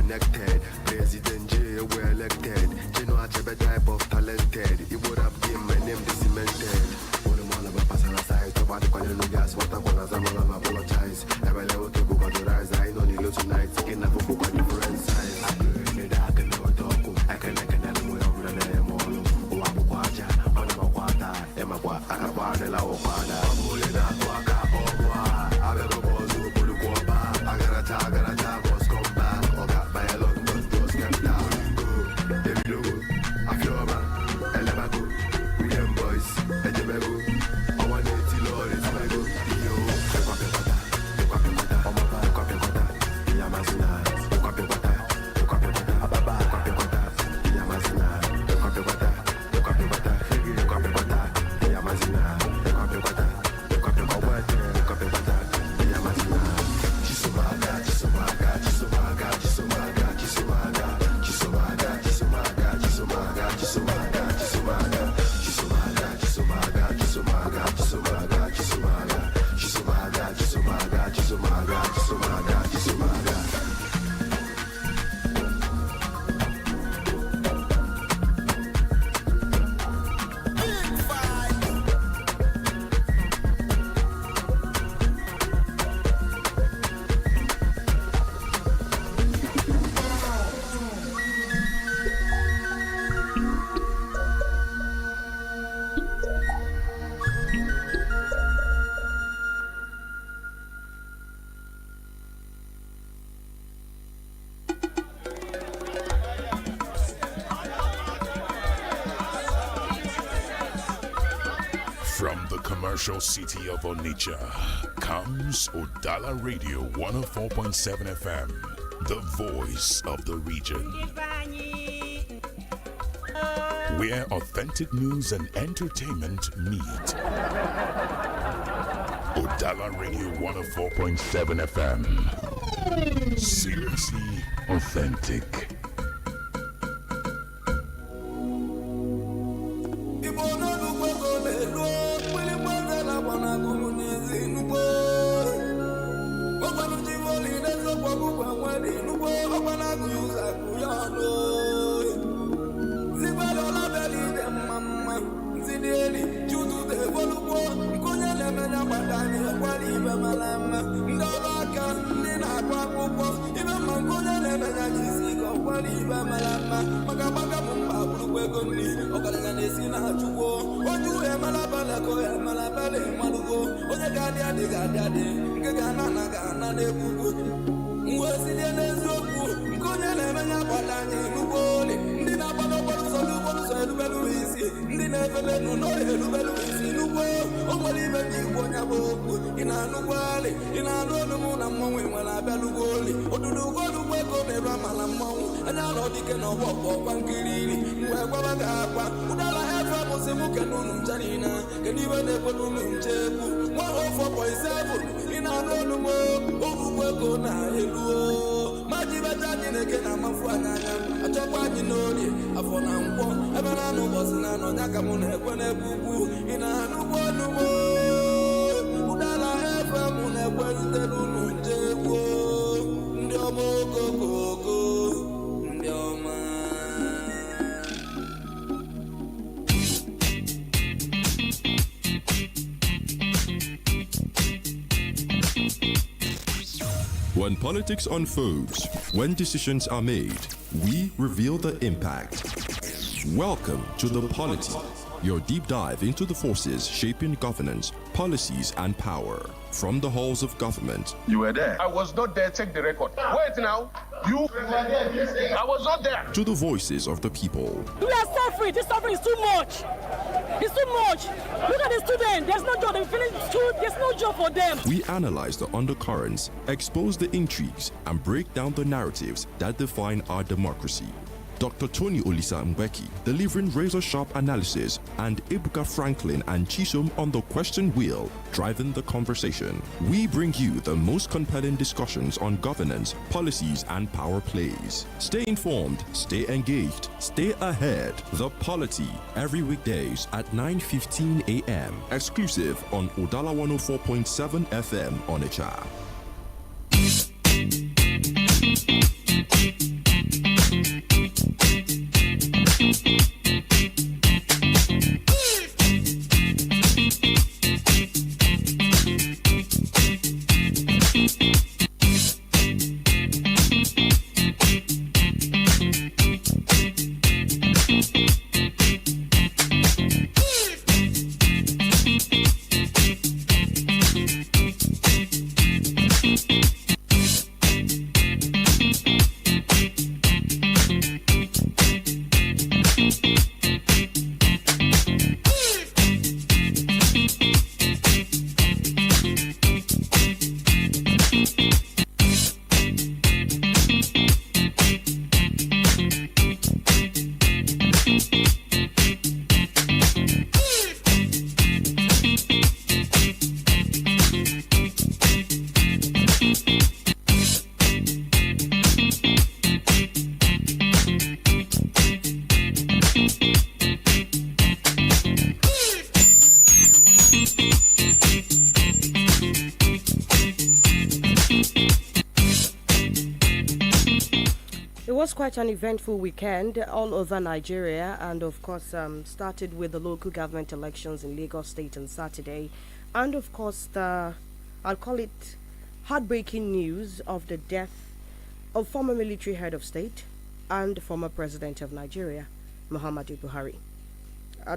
connected. President J, we're elected. Gino Achebe type of talented. It would have been my name cemented. Only one of a person aside. To body calling no gas. What I'm gonna say, I'm apologize. Never let to go on the rise. I know you tonight. Taking up a book on different sides. I can never talk. I can never move over the name. Oh, I'm a quaja. I'm a quata. I'm a quata. I'm a quata. I'm a quata. I'm pulling out Waka. I better go to the Kuapa. I gotta tag, boss come back. Or got by a lot of those kept down. If you go, I feel man. Elevago. We them boys. Ejebego. I want to see Lord. It's my go. Yo, the Quapekota. The Quapekota. The Quapekota. The Yamazina. The Quapekota. The Quapekota. Ababa. The Quapekota. The Yamazina. The Quapekota. The Quapekota. The Quapekota. The Yamazina. The Quapekota. The Quapekota. The Quapekota. The Yamazina. Chisomaga, Chisomaga, Chisomaga, Chisomaga, Chisomaga, Chisomaga, Chisomaga, Chisomaga, Chisomaga, Chisomaga, Chisomaga, Chisomaga, Chisomaga, Chisomaga, Chisomaga, Chisomaga, Chisomaga, Chisomaga, Chisomaga. From the commercial city of Onitsha comes Udala Radio 104.7 FM, the voice of the region. Where authentic news and entertainment meet. Udala Radio 104.7 FM. Seriously authentic. When politics unfolds, when decisions are made, we reveal the impact. Welcome to the Polity, your deep dive into the forces shaping governance, policies, and power. From the halls of government. You were there. I was not there. Check the record. Wait now. You were there. I was not there. To the voices of the people. We are suffering. This suffering is too much. It's too much. Look at the students. There's no job. They finish school. There's no job for them. We analyze the undercurrents, expose the intrigues, and break down the narratives that define our democracy. Dr. Tony Olisa Mbeki delivering razor-sharp analysis, and Ebuka Franklin and Chisom on the question wheel, driving the conversation. We bring you the most compelling discussions on governance, policies, and power plays. Stay informed, stay engaged, stay ahead. The Polity, every weekdays at 9:15 a.m. Exclusive on Udala 104.7 FM Onitsha. It was quite an eventful weekend all over Nigeria, and of course, started with the local government elections in Lagos State on Saturday, and of course, I'll call it heartbreaking news of the death of former military head of state and former president of Nigeria, Muhammadu Buhari.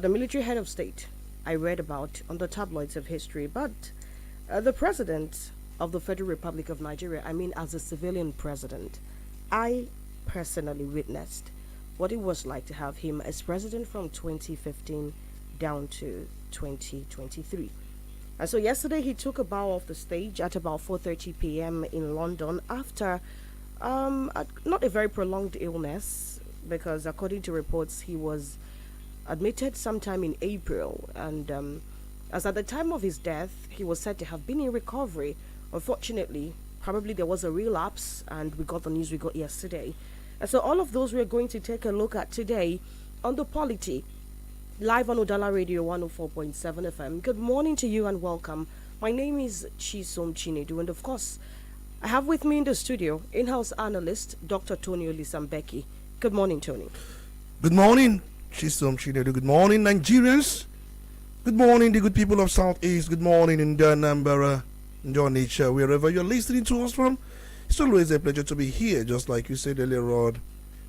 The military head of state I read about on the tabloids of history, but the president of the Federal Republic of Nigeria, I mean, as a civilian president, I personally witnessed what it was like to have him as president from 2015 down to 2023. And so yesterday he took a bow off the stage at about 4:30 p.m. in London after not a very prolonged illness, because according to reports he was admitted sometime in April, and as at the time of his death he was said to have been in recovery. Unfortunately, probably there was a relapse, and we got the news we got yesterday. And so all of those we're going to take a look at today on the Polity, live on Udala Radio 104.7 FM. Good morning to you and welcome. My name is Chisom Chinedu, and of course, I have with me in the studio in-house analyst Dr. Tony Olisa Mbeki. Good morning, Tony. Good morning, Chisom Chinedu. Good morning, Nigerians. Good morning, the good people of Southeast. Good morning, in Anambra, in Onitsha, wherever you're listening to us from. It's always a pleasure to be here. Just like you said earlier on,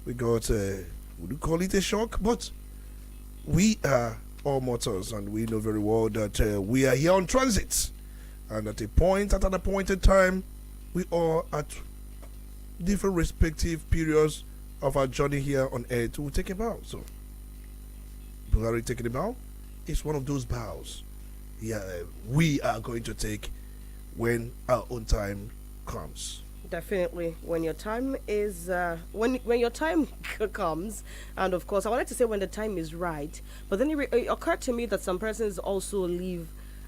we got, would you call it a shock? But we are all mortals, and we know very well that we are here on transit. And at an appointed time, we are at different respective periods of our journey here on earth will take a bow. So, Buhari taking a bow is one of those bows. Yeah, we are going to take when our own time comes. Definitely, when your time is when your time comes, and of course, I wanted to say when the time is right, but then it occurred to me that some persons also live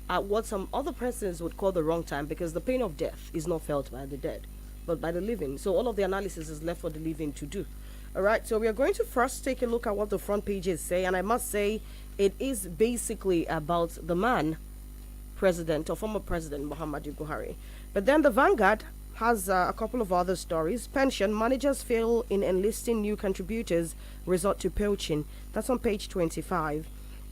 at what some other persons would call the wrong time, because the pain of death is not felt by the dead, but by the living. So all of the analysis is left for the living to do. All right, so we are going to first take a look at what the front pages say, and I must say it is basically about the man, president or former president Muhammadu Buhari. But then the Vanguard has a couple of other stories. Pension managers fail in enlisting new contributors, resort to poaching. That's on page 25.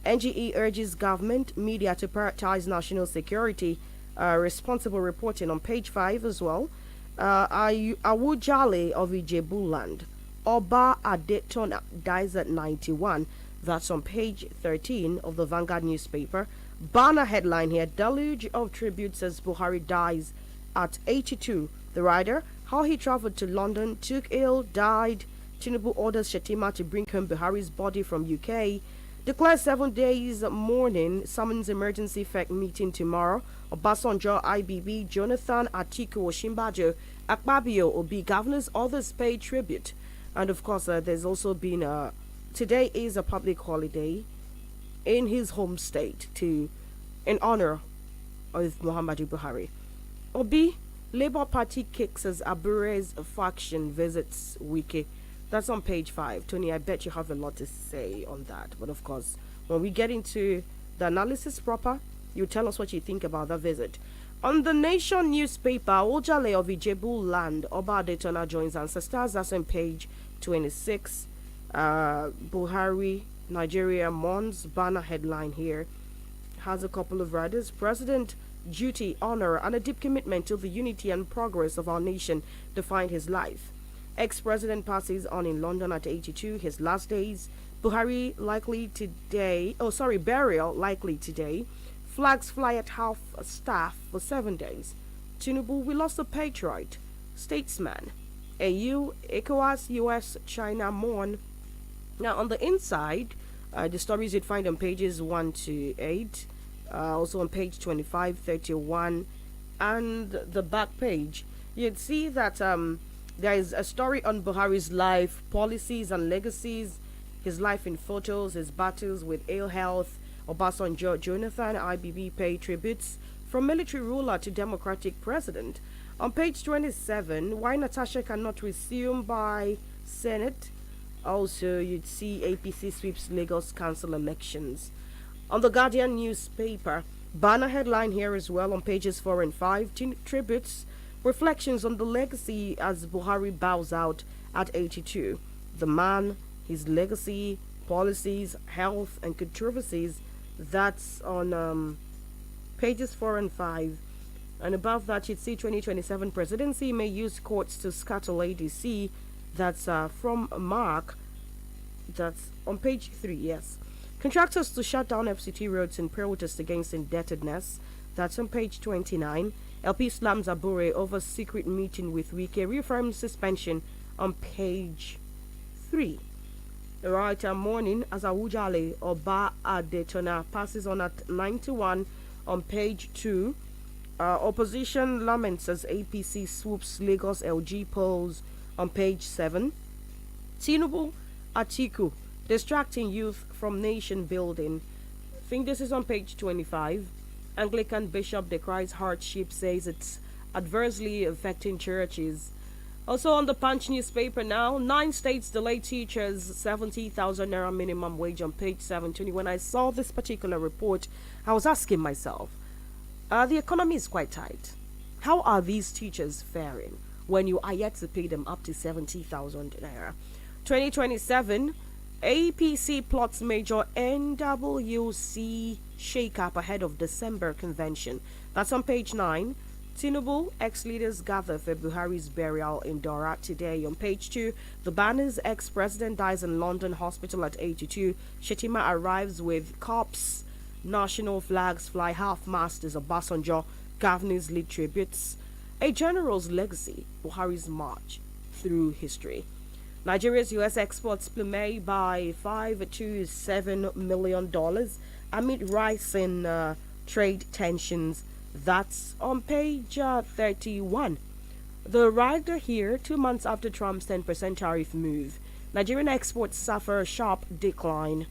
NGE urges government media to prioritize national security. Responsible reporting on page 5 as well. Awujale of Ijebuland. Oba Adetona dies at 91. That's on page 13 of the Vanguard newspaper. Banner headline here: deluge of tributes as Buhari dies at 82. The rider, how he traveled to London, took ill, died. Tinubu orders Shetima to bring home Buhari's body from UK. Declares 7 days mourning, summons emergency FEC meeting tomorrow. Obasanjo, IBB, Jonathan, Atiku, Oshimbajo, Akpabio, Obi, governors, others pay tribute. And of course, there's also been today is a public holiday in his home state in honor of Muhammadu Buhari. Obi, Labour Party kicks as Abure's faction visits Wiki. That's on page 5. Tony, I bet you have a lot to say on that. But of course, when we get into the analysis proper, you tell us what you think about that visit. On the Nation newspaper, Ojale of Ijebu land, Oba Adetona joins ancestors. That's on page 26. Buhari, Nigeria mourns. Banner headline here has a couple of riders. President, duty, honor, and a deep commitment to the unity and progress of our nation defined his life. Ex-president passes on in London at 82, his last days. Buhari burial likely today. Flags fly at half staff for 7 days. Tinubu, we lost a patriot. Statesman. AU, ECOWAS, US, China mourn. Now on the inside, the stories you'd find on pages 1 to 8. Also on page 25, 31, and the back page, you'd see that there is a story on Buhari's life, policies and legacies, his life in photos, his battles with ill health. Obasanjo, Jonathan, IBB pay tributes from military ruler to democratic president. On page 27, why Natasha cannot resume by Senate. Also, you'd see APC sweeps Lagos council elections. On the Guardian newspaper, banner headline here as well on pages 4 and 5, tributes, reflections on the legacy as Buhari bows out at 82. The man, his legacy, policies, health, and controversies. That's on pages 4 and 5. And above that, you'd see 2027 presidency may use courts to scuttle ADC. That's from Mark. That's on page 3, yes. Contractors to shut down FCT roads in protest against indebtedness. That's on page 29. LP slams Abure over secret meeting with Wike. Reaffirms suspension on page 3. Right, morning as Awujale Oba Adetona passes on at 91 on page 2. Opposition laments as APC swoops Lagos LG polls on page 7. Tinubu Atiku distracting youth from nation building. I think this is on page 25. Anglican bishop decries hardship, says it's adversely affecting churches. Also on the Punch newspaper now, 9 states delay teachers 70,000 naira minimum wage on page 720. When I saw this particular report, I was asking myself, the economy is quite tight. How are these teachers faring when you are yet to pay them up to 70,000 naira? 2027, APC plots major NWC shake-up ahead of December convention. That's on page 9. Tinubu, ex-leaders gather for Buhari's burial in Dora today. On page 2, the banner's ex-president dies in London hospital at 82. Shetima arrives with cops. National flags fly half-mast as Obasanjo. Governors lead tributes. A general's legacy, Buhari's march through history. Nigeria's U.S. exports plummet by $5 to $7 million amid rising trade tensions. That's on page 31. The rider here, 2 months after Trump's 10% tariff move. Nigerian exports suffer a sharp decline.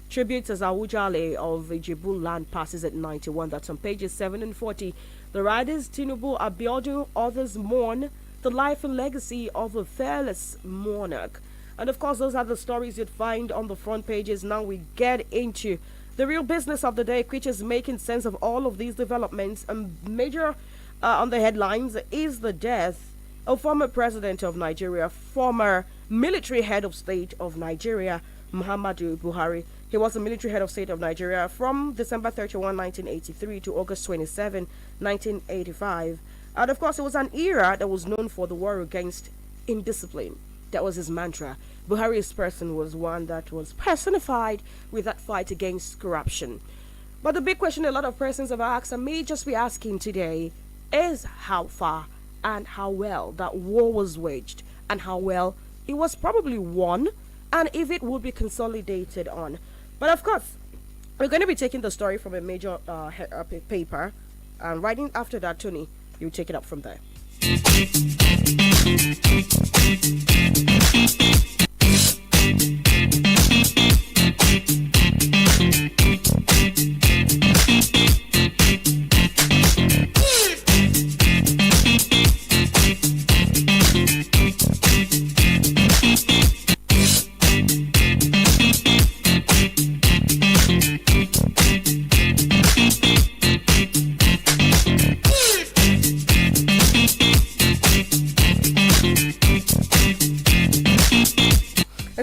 Tributes as Awujale of Ijebu land passes at 91. That's on pages 7 and 40. The riders Tinubu, Abiodun, others mourn the life and legacy of a fearless monarch. And of course, those are the stories you'd find on the front pages. Now we get into the real business of the day, which is making sense of all of these developments. And major on the headlines is the death of former president of Nigeria, former military head of state of Nigeria, Muhammadu Buhari. He was the military head of state of Nigeria from December 31, 1983 to August 27, 1985. And of course, it was an era that was known for the war against indiscipline. That was his mantra. Buhari's person was one that was personified with that fight against corruption. But the big question a lot of persons have asked, and may just be asking today, is how far and how well that war was waged, and how well it was probably won, and if it would be consolidated on. But of course, we're going to be taking the story from a major paper, and right in after that, Tony, you take it up from there.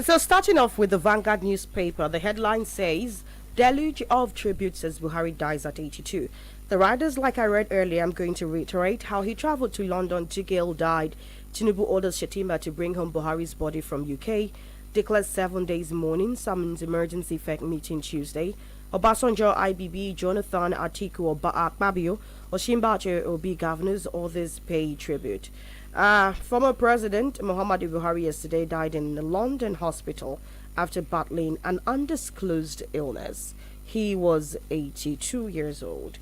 So starting off with the Vanguard newspaper, the headline says, deluge of tributes as Buhari dies at 82. The riders, like I read earlier, I'm going to reiterate how he traveled to London, Jigale died. Tinubu orders Shetima to bring home Buhari's body from UK. Declares 7 days mourning, summons emergency FEC meeting Tuesday. Obasanjo, IBB, Jonathan, Atiku, Akpabio, Oshimbacho, Obi governors, others pay tribute. Former President Muhammadu Buhari yesterday died in a London hospital after battling an undisclosed illness. He was 82 years old.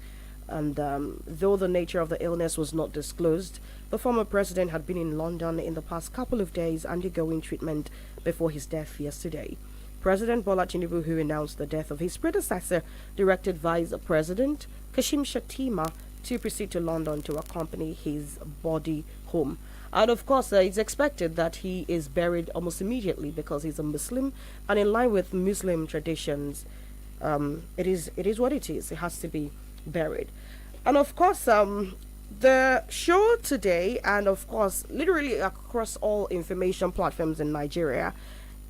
And though the nature of the illness was not disclosed, the former president had been in London in the past couple of days undergoing treatment before his death yesterday. President Bola Tinubu, who announced the death of his predecessor, directed Vice President Kashim Shettima to proceed to London to accompany his body home. And of course, it's expected that he is buried almost immediately because he's a Muslim, and in line with Muslim traditions, it is what it is. It has to be buried. And of course, The show today, and of course, literally across all information platforms in Nigeria,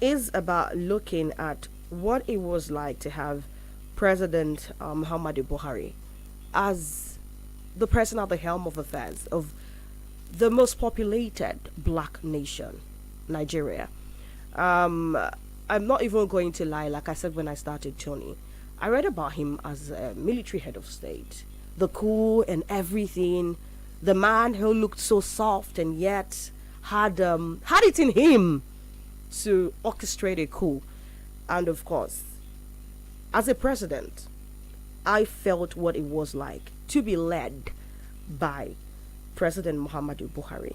is about looking at what it was like to have President Muhammadu Buhari as the person at the helm of affairs of the most populated black nation, Nigeria. I'm not even going to lie, like I said when I started, Tony. I read about him as a military head of state, the cool and everything, the man who looked so soft and yet had it in him to orchestrate a coup. And of course, as a president, I felt what it was like to be led by President Muhammadu Buhari.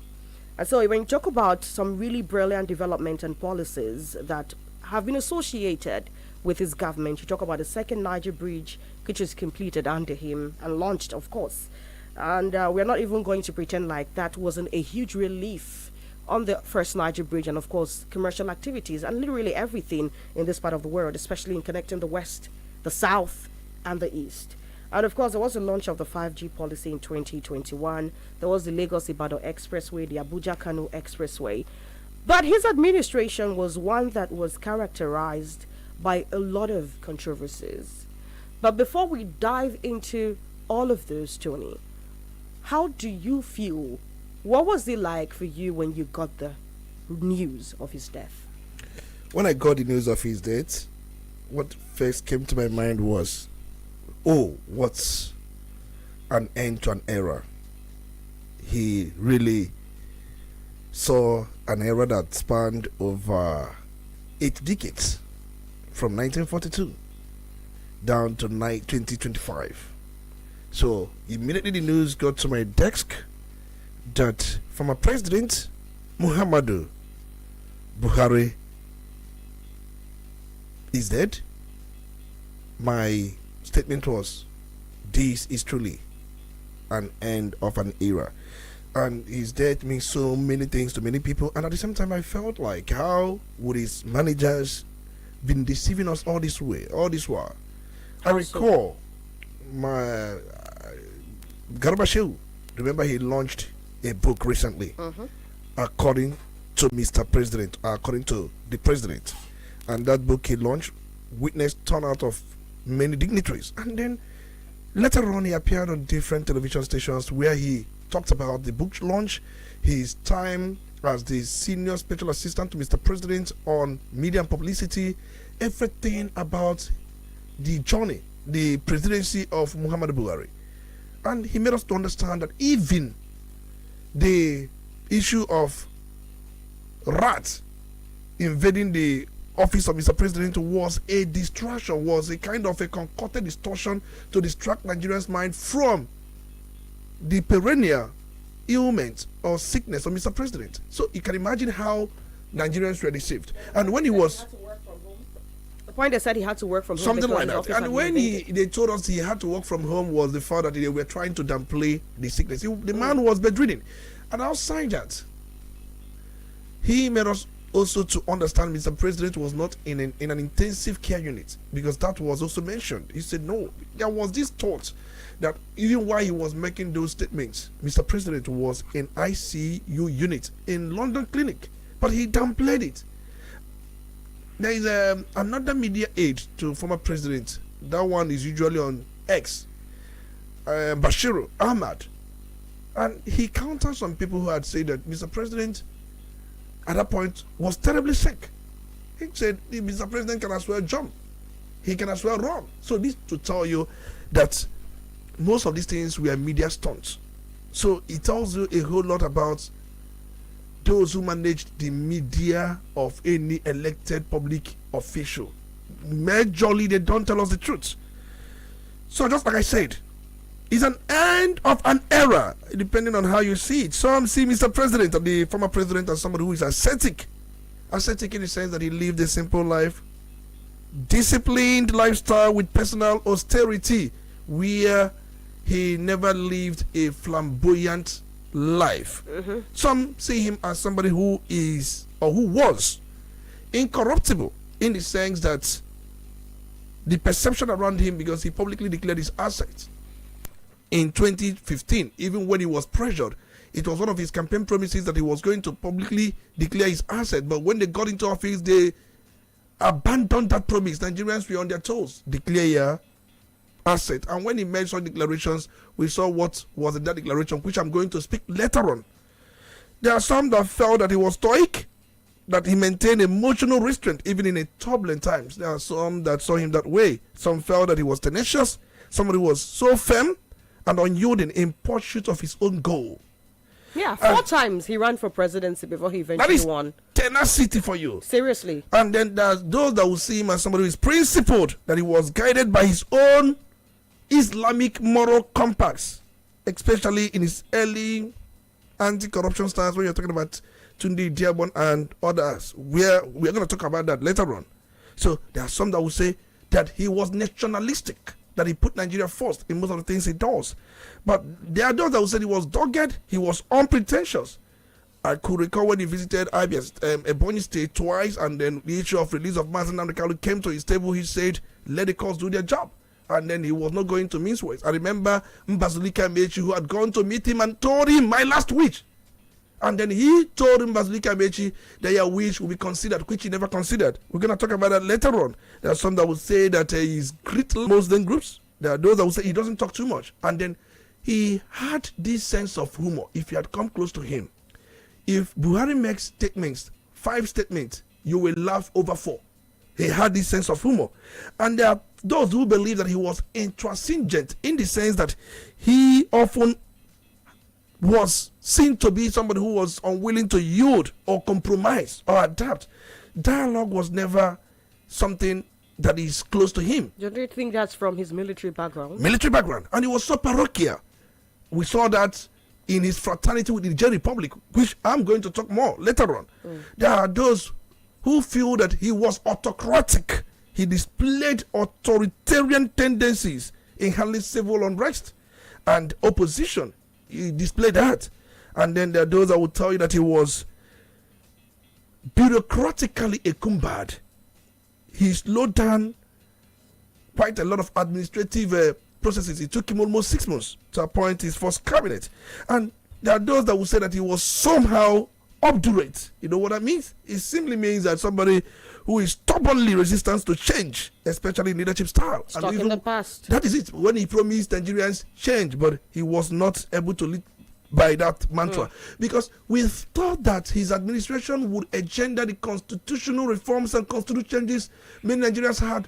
And so when you talk about some really brilliant development and policies that have been associated with his government, you talk about the second Niger bridge, which was completed under him and launched, of course. And we're not even going to pretend like that wasn't a huge relief on the first Niger bridge, and of course commercial activities and literally everything in this part of the world, especially in connecting the West, the South, and the East. And of course, there was the launch of the 5G policy in 2021. There was the Lagos-Ibadan Expressway, the Abuja-Kano Expressway. But his administration was one that was characterized by a lot of controversies. But before we dive into all of those, Tony, how do you feel? What was it like for you when you got the news of his death? When I got the news of his death, what first came to my mind was, oh, what's an end to an era. He really saw an era that spanned over 8 decades, from 1942 down to 2025. So immediately the news got to my desk that former President Muhammadu Buhari is dead. My statement was, this is truly an end of an era. And his death means so many things to many people. And at the same time, I felt like, how would his managers been deceiving us all this way, all this while? I recall my Garba, remember he launched a book recently, according to Mr. President, according to the president. And that book he launched witnessed turnout of many dignitaries. And then later on, he appeared on different television stations where he talked about the book launch, his time as the senior special assistant to Mr. President on media and publicity, everything about the journey, the presidency of Muhammadu Buhari. And he made us to understand that even the issue of rats invading the office of Mr. President was a distraction, was a kind of a concocted distortion to distract Nigerians' mind from the perennial ailment or sickness of Mr. President. So you can imagine how Nigerians were deceived. And when he was... The point they said he had to work from home. Something like that. And when they told us he had to work from home was the fact that they were trying to downplay the sickness. The man was bedridden. And outside that, he made us also to understand Mr. President was not in an intensive care unit, because that was also mentioned. He said no. There was this thought that even while he was making those statements, Mr. President was in ICU unit in London clinic, but he downplayed it. There is another media aide to former president. That one is usually on X, Bashiru Ahmad, and he countered some people who had said that Mr. President at that point was terribly sick. He said Mr. President can as well jump, he can as well run. So this to tell you that most of these things were media stunts. So it tells you a whole lot about those who manage the media of any elected public official. Majorly, they don't tell us the truth. So just like I said, it's an end of an era, depending on how you see it. Some see Mr. President, or the former president, as somebody who is ascetic. Ascetic in the sense that he lived a simple life, disciplined lifestyle with personal austerity, where he never lived a flamboyant life. Some see him as somebody who is, or who was, incorruptible, in the sense that the perception around him, because he publicly declared his assets, in 2015, even when he was pressured. It was one of his campaign promises that he was going to publicly declare his asset. But when they got into office, they abandoned that promise. Nigerians were on their toes. Declare your asset. And when he made such declarations, we saw what was in that declaration, which I'm going to speak later on. There are some that felt that he was stoic, that he maintained emotional restraint even in a turbulent times. There are some that saw him that way. Some felt that he was tenacious. Somebody was so firm and unyielding in pursuit of his own goal. Yeah, 4 times he ran for presidency before he eventually won. Tenacity for you. Seriously. And then there's those that will see him as somebody who is principled, that he was guided by his own Islamic moral compass, especially in his early anti-corruption stance when you're talking about Tunde Diabon and others. We're going to talk about that later on. So there are some that will say that he was nationalistic, that he put Nigeria first in most of the things he does. But there are those that will say he was dogged, he was unpretentious. I could recall when he visited Ebonyi State twice, and then the issue of release of Mazen Namdekalu came to his table. He said, let the courts do their job. And then he was not going to mince words. I remember Mbazulika Mechi, who had gone to meet him and told him, my last wish. And then he told Mbazulika Mechi that your wish will be considered, which he never considered. We're going to talk about that later on. There are some that will say that he's great Muslim groups. There are those that will say he doesn't talk too much. And then he had this sense of humor. If you had come close to him, if Buhari makes statements, 5 statements, you will laugh over 4. He had this sense of humor. And there are those who believe that he was intransigent, in the sense that he often was seen to be somebody who was unwilling to yield or compromise or adapt. Dialogue was never something that is close to him. Do you think that's from his military background? Military background. And he was so parochial. We saw that in his fraternity with the Niger Republic, which I'm going to talk more later on. There are those who feel that he was autocratic. He displayed authoritarian tendencies in handling civil unrest and opposition. He displayed that. And then there are those that will tell you that he was bureaucratically a kumbad. He slowed down quite a lot of administrative processes. It took him almost 6 months to appoint his first cabinet. And there are those that will say that he was somehow obdurate. You know what that means? It simply means that somebody who is stubbornly resistant to change, especially in leadership style. Stuck in the past. That is it. When he promised Nigerians change, but he was not able to lead by that mantra. Because we thought that his administration would agenda the constitutional reforms and constitutional changes many Nigerians had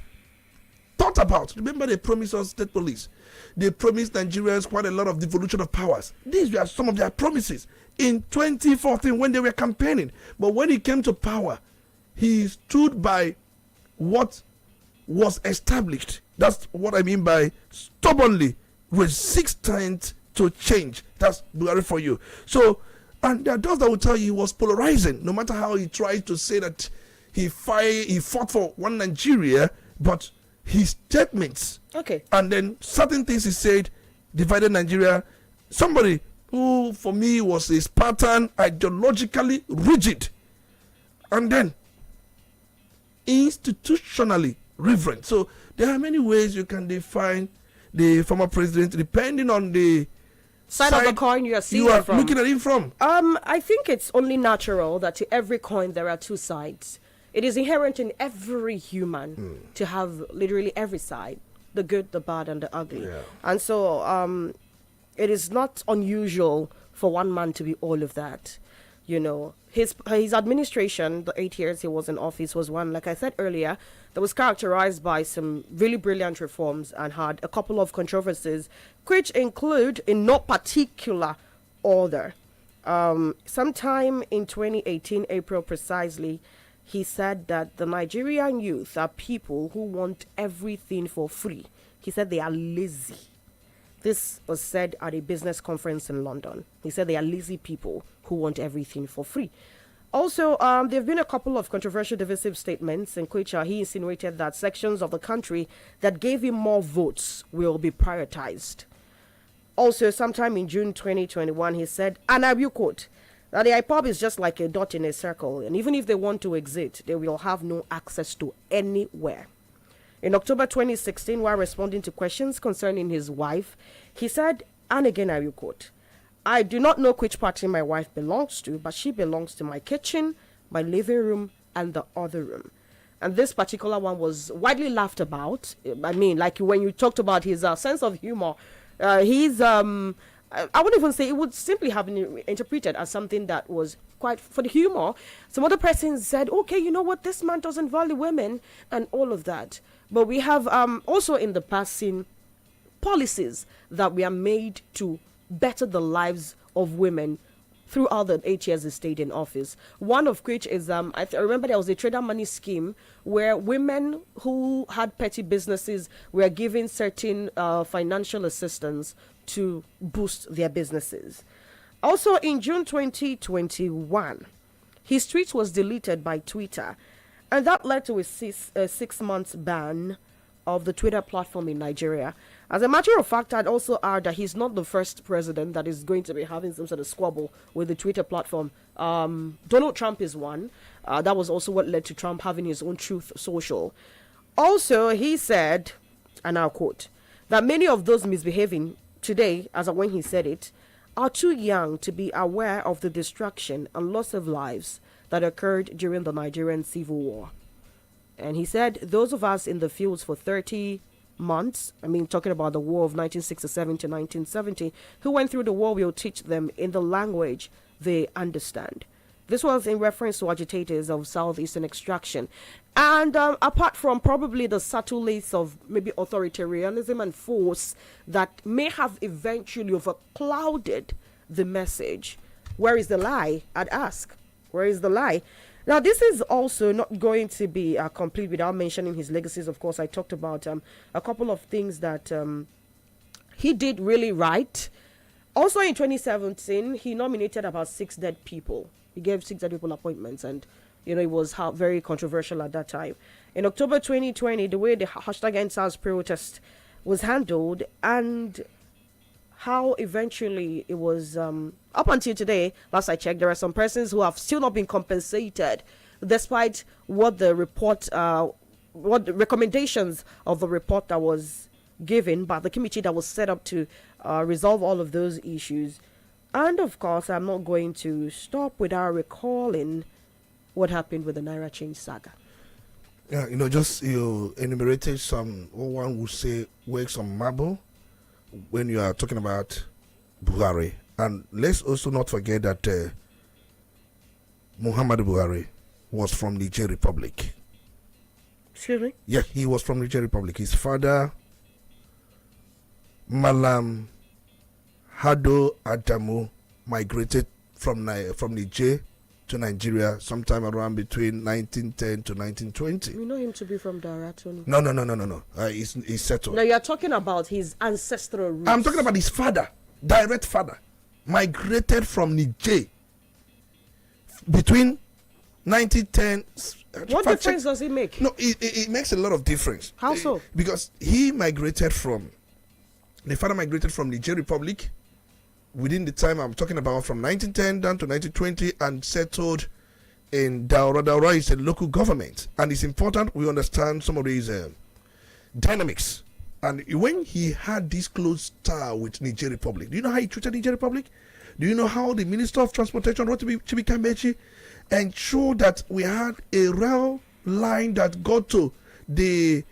thought about. Remember, they promised us state police. They promised Nigerians quite a lot of devolution of powers. These were some of their promises in 2014 when they were campaigning. But when he came to power, he stood by what was established. That's what I mean by stubbornly resistant to change. That's Buhari for you. So, and there are those that will tell you he was polarizing, no matter how he tried to say that he fought for one Nigeria, but his statements, and then certain things he said divided Nigeria. Somebody who, for me, was a Spartan, ideologically rigid, and then institutionally reverent. So there are many ways you can define the former president depending on the side of the coin you are seeing from. Looking at him from. I think it's only natural that to every coin there are 2 sides. It is inherent in every human to have literally every side, the good, the bad, and the ugly. Yeah. And so it is not unusual for one man to be all of that. You know, his administration, the 8 years he was in office, was one, like I said earlier, that was characterized by some really brilliant reforms and had a couple of controversies, which include, in no particular order, sometime in 2018, April precisely, he said that the Nigerian youth are people who want everything for free. He said they are lazy. This was said at a business conference in London. He said they are lazy people who want everything for free. Also, there have been a couple of controversial divisive statements in which he insinuated that sections of the country that gave him more votes will be prioritized. Also, sometime in June 2021, he said, and I will quote, that the IPOB is just like a dot in a circle, and even if they want to exit, they will have no access to anywhere. In October 2016, while responding to questions concerning his wife, he said And again, I will quote, I do not know which party my wife belongs to, but she belongs to my kitchen, my living room, and the other room. And this particular one was widely laughed about. I mean, like when you talked about his sense of humor, I wouldn't even say it would simply have been interpreted as something that was quite for the humor. Some other persons said, okay, you know what, this man doesn't value women and all of that. But we have also in the past seen policies that we are made to better the lives of women throughout the 8 years he stayed in office. One of which is, I remember there was a trader money scheme where women who had petty businesses were given certain financial assistance to boost their businesses. Also in June 2021, his tweet was deleted by Twitter, and that led to a 6-month ban of the Twitter platform in Nigeria. As a matter of fact, I'd also add that he's not the first president that is going to be having some sort of squabble with the Twitter platform. Donald Trump is one. That was also what led to Trump having his own Truth Social. Also, he said, and I'll quote, that many of those misbehaving today, as of when he said it, are too young to be aware of the destruction and loss of lives that occurred during the Nigerian Civil War. And he said, those of us in the fields for 30 months, I mean, talking about the war of 1967 to 1970, who went through the war will teach them in the language they understand. This was in reference to agitators of southeastern extraction. And apart from probably the subtle lace of maybe authoritarianism and force that may have eventually overclouded the message, where is the lie? I'd ask. Where is the lie? Now, this is also not going to be complete without mentioning his legacies. Of course, I talked about a couple of things that he did really right. Also, in 2017, he nominated about 6 dead people. He gave 6 dead people appointments, and, it was very controversial at that time. In October 2020, the way the #EndSARS protest was handled and how eventually it was, up until today, last I checked, there are some persons who have still not been compensated despite what the report, what the recommendations of the report that was given by the committee that was set up to resolve all of those issues. And of course, I'm not going to stop without recalling what happened with the Naira change saga. Yeah, just you enumerated some, or one would say, works on marble when you are talking about Buhari. And let's also not forget that Muhammad Buhari was from Niger Republic. Excuse me? Yeah, he was from Niger Republic. His father, Malam Hado Adamu, migrated from Niger to Nigeria sometime around between 1910 to 1920. You know him to be from Dara, Tony? No. He's settled. No, you're talking about his ancestral roots. I'm talking about his father, direct father, migrated from Niger between 1910. What difference does it make? No, it makes a lot of difference. How so? Because the father migrated from Niger Republic within the time I'm talking about, from 1910 down to 1920, and settled in Daura. Daura is a local government, and it's important we understand some of these dynamics. And when he had this close tie with Niger Republic, do you know how he treated Niger Republic? Do you know how the Minister of Transportation, Chibika Mechi, ensured that we had a rail line that got to a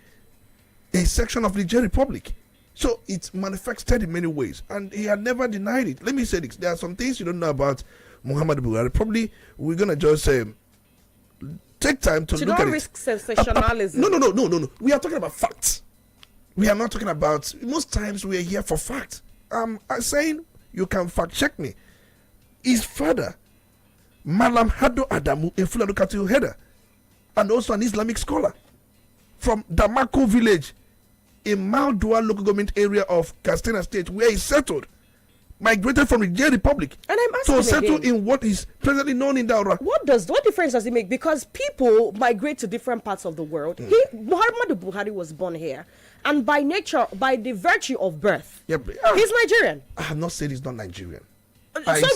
section of Niger Republic? So it's manifested in many ways, and he had never denied it. Let me say this: there are some things you don't know about Muhammad Buhari. Probably we're gonna just take time to look at it. Don't risk sensationalism. No. We are talking about facts. We are not talking about. Most times we are here for facts. I'm saying you can fact check me. His father, Malam Hado Adamu, a Fulani cattle header, and also an Islamic scholar from Damako village in Maldua local government area of Katsina State, where he settled, migrated from the Niger Republic and I'm asking to settle again, in what is presently known in Daura. What difference does it make? Because people migrate to different parts of the world. Muhammad Buhari was born here, and by nature, by the virtue of birth, he's Nigerian. I have not said he's not Nigerian.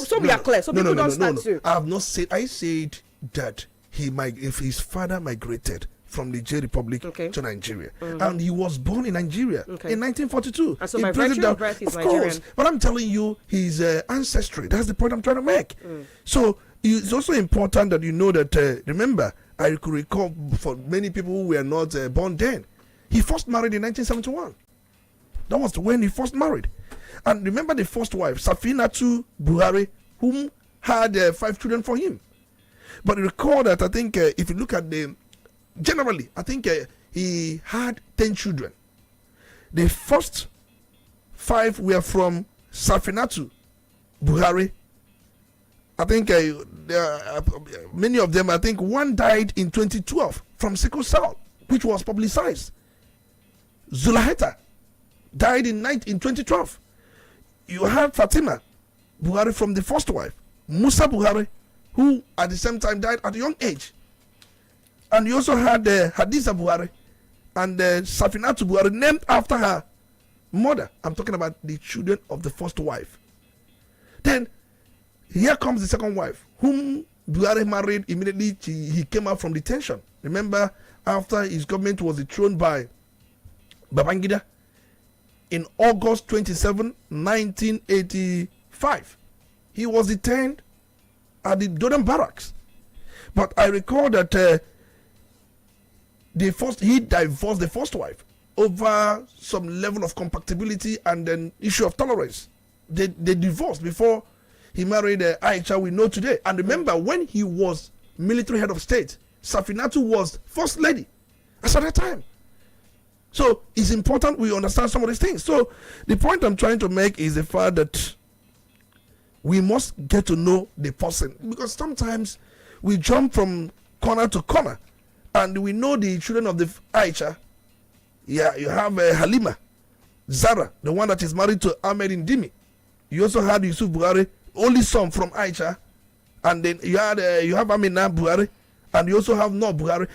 So we are clear. So people don't stand too. I have not said. I said that if his father migrated from the J Republic to Nigeria. And he was born in Nigeria in 1942. And so by virtue of birth, he's Nigerian. Course, but I'm telling you, his ancestry. That's the point I'm trying to make. So it's also important that you know that, remember, I could recall for many people who were not born then, he first married in 1971. That was when he first married. And remember the first wife, Safinatu Buhari, whom had 5 children for him. But recall that I think if you look at generally, I think he had 10 children. The first 5 were from Safinatu Buhari. I think many of them, I think one died in 2012 from sickle cell, which was publicized. Zulaheta died in 2012. You have Fatima Buhari from the first wife, Musa Buhari, who at the same time died at a young age. And you also had Hadiza Buhari and Safinatu Buhari, named after her mother. I'm talking about the children of the first wife. Then here comes the second wife, whom Buhari married immediately. He came out from detention. Remember, after his government was dethroned by Babangida in August 27, 1985. He was detained at the Dodan barracks. But I recall that he divorced the first wife over some level of compatibility and then issue of tolerance. They divorced before he married Aisha we know today. And remember, when he was military head of state, Safinatu was first lady as at that time. So it's important we understand some of these things. So the point I'm trying to make is the fact that we must get to know the person, because sometimes we jump from corner to corner and we know the children of the Aisha. Yeah, you have Halima, Zara, the one that is married to Ahmed Indimi. You also had Yusuf Buhari, only son from Aisha, and then you have Amina Buhari, and you also have Noor Buhari.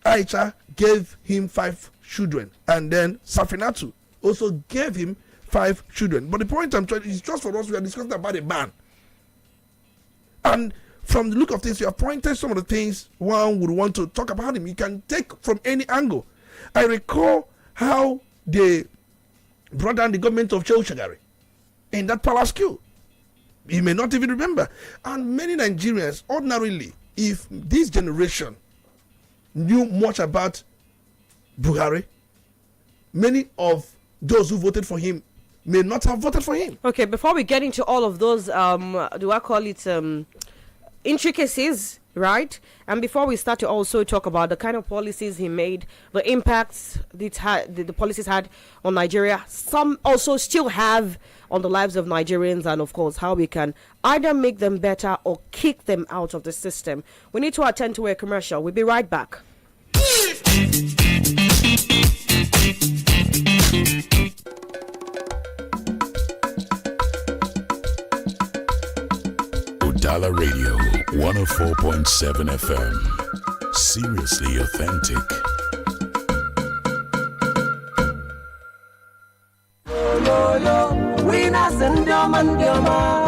Aisha gave him 5 children, and then Safinatu also gave him 5 children. But the point I'm trying is just for us, we are discussing about a man. And from the look of things, you have pointed some of the things one would want to talk about him. You can take from any angle. I recall how they brought down the government of Shehu Shagari in that palace queue. You may not even remember. And many Nigerians, ordinarily, if this generation knew much about Buhari, many of those who voted for him may not have voted for him. Okay, before we get into all of those, do I call it intricacies, right? And before we start to also talk about the kind of policies he made, the impacts the policies had on Nigeria, some also still have on the lives of Nigerians, and of course how we can either make them better or kick them out of the system. We need to attend to a commercial. We'll be right back. Udala Radio 104.7 FM. Seriously authentic.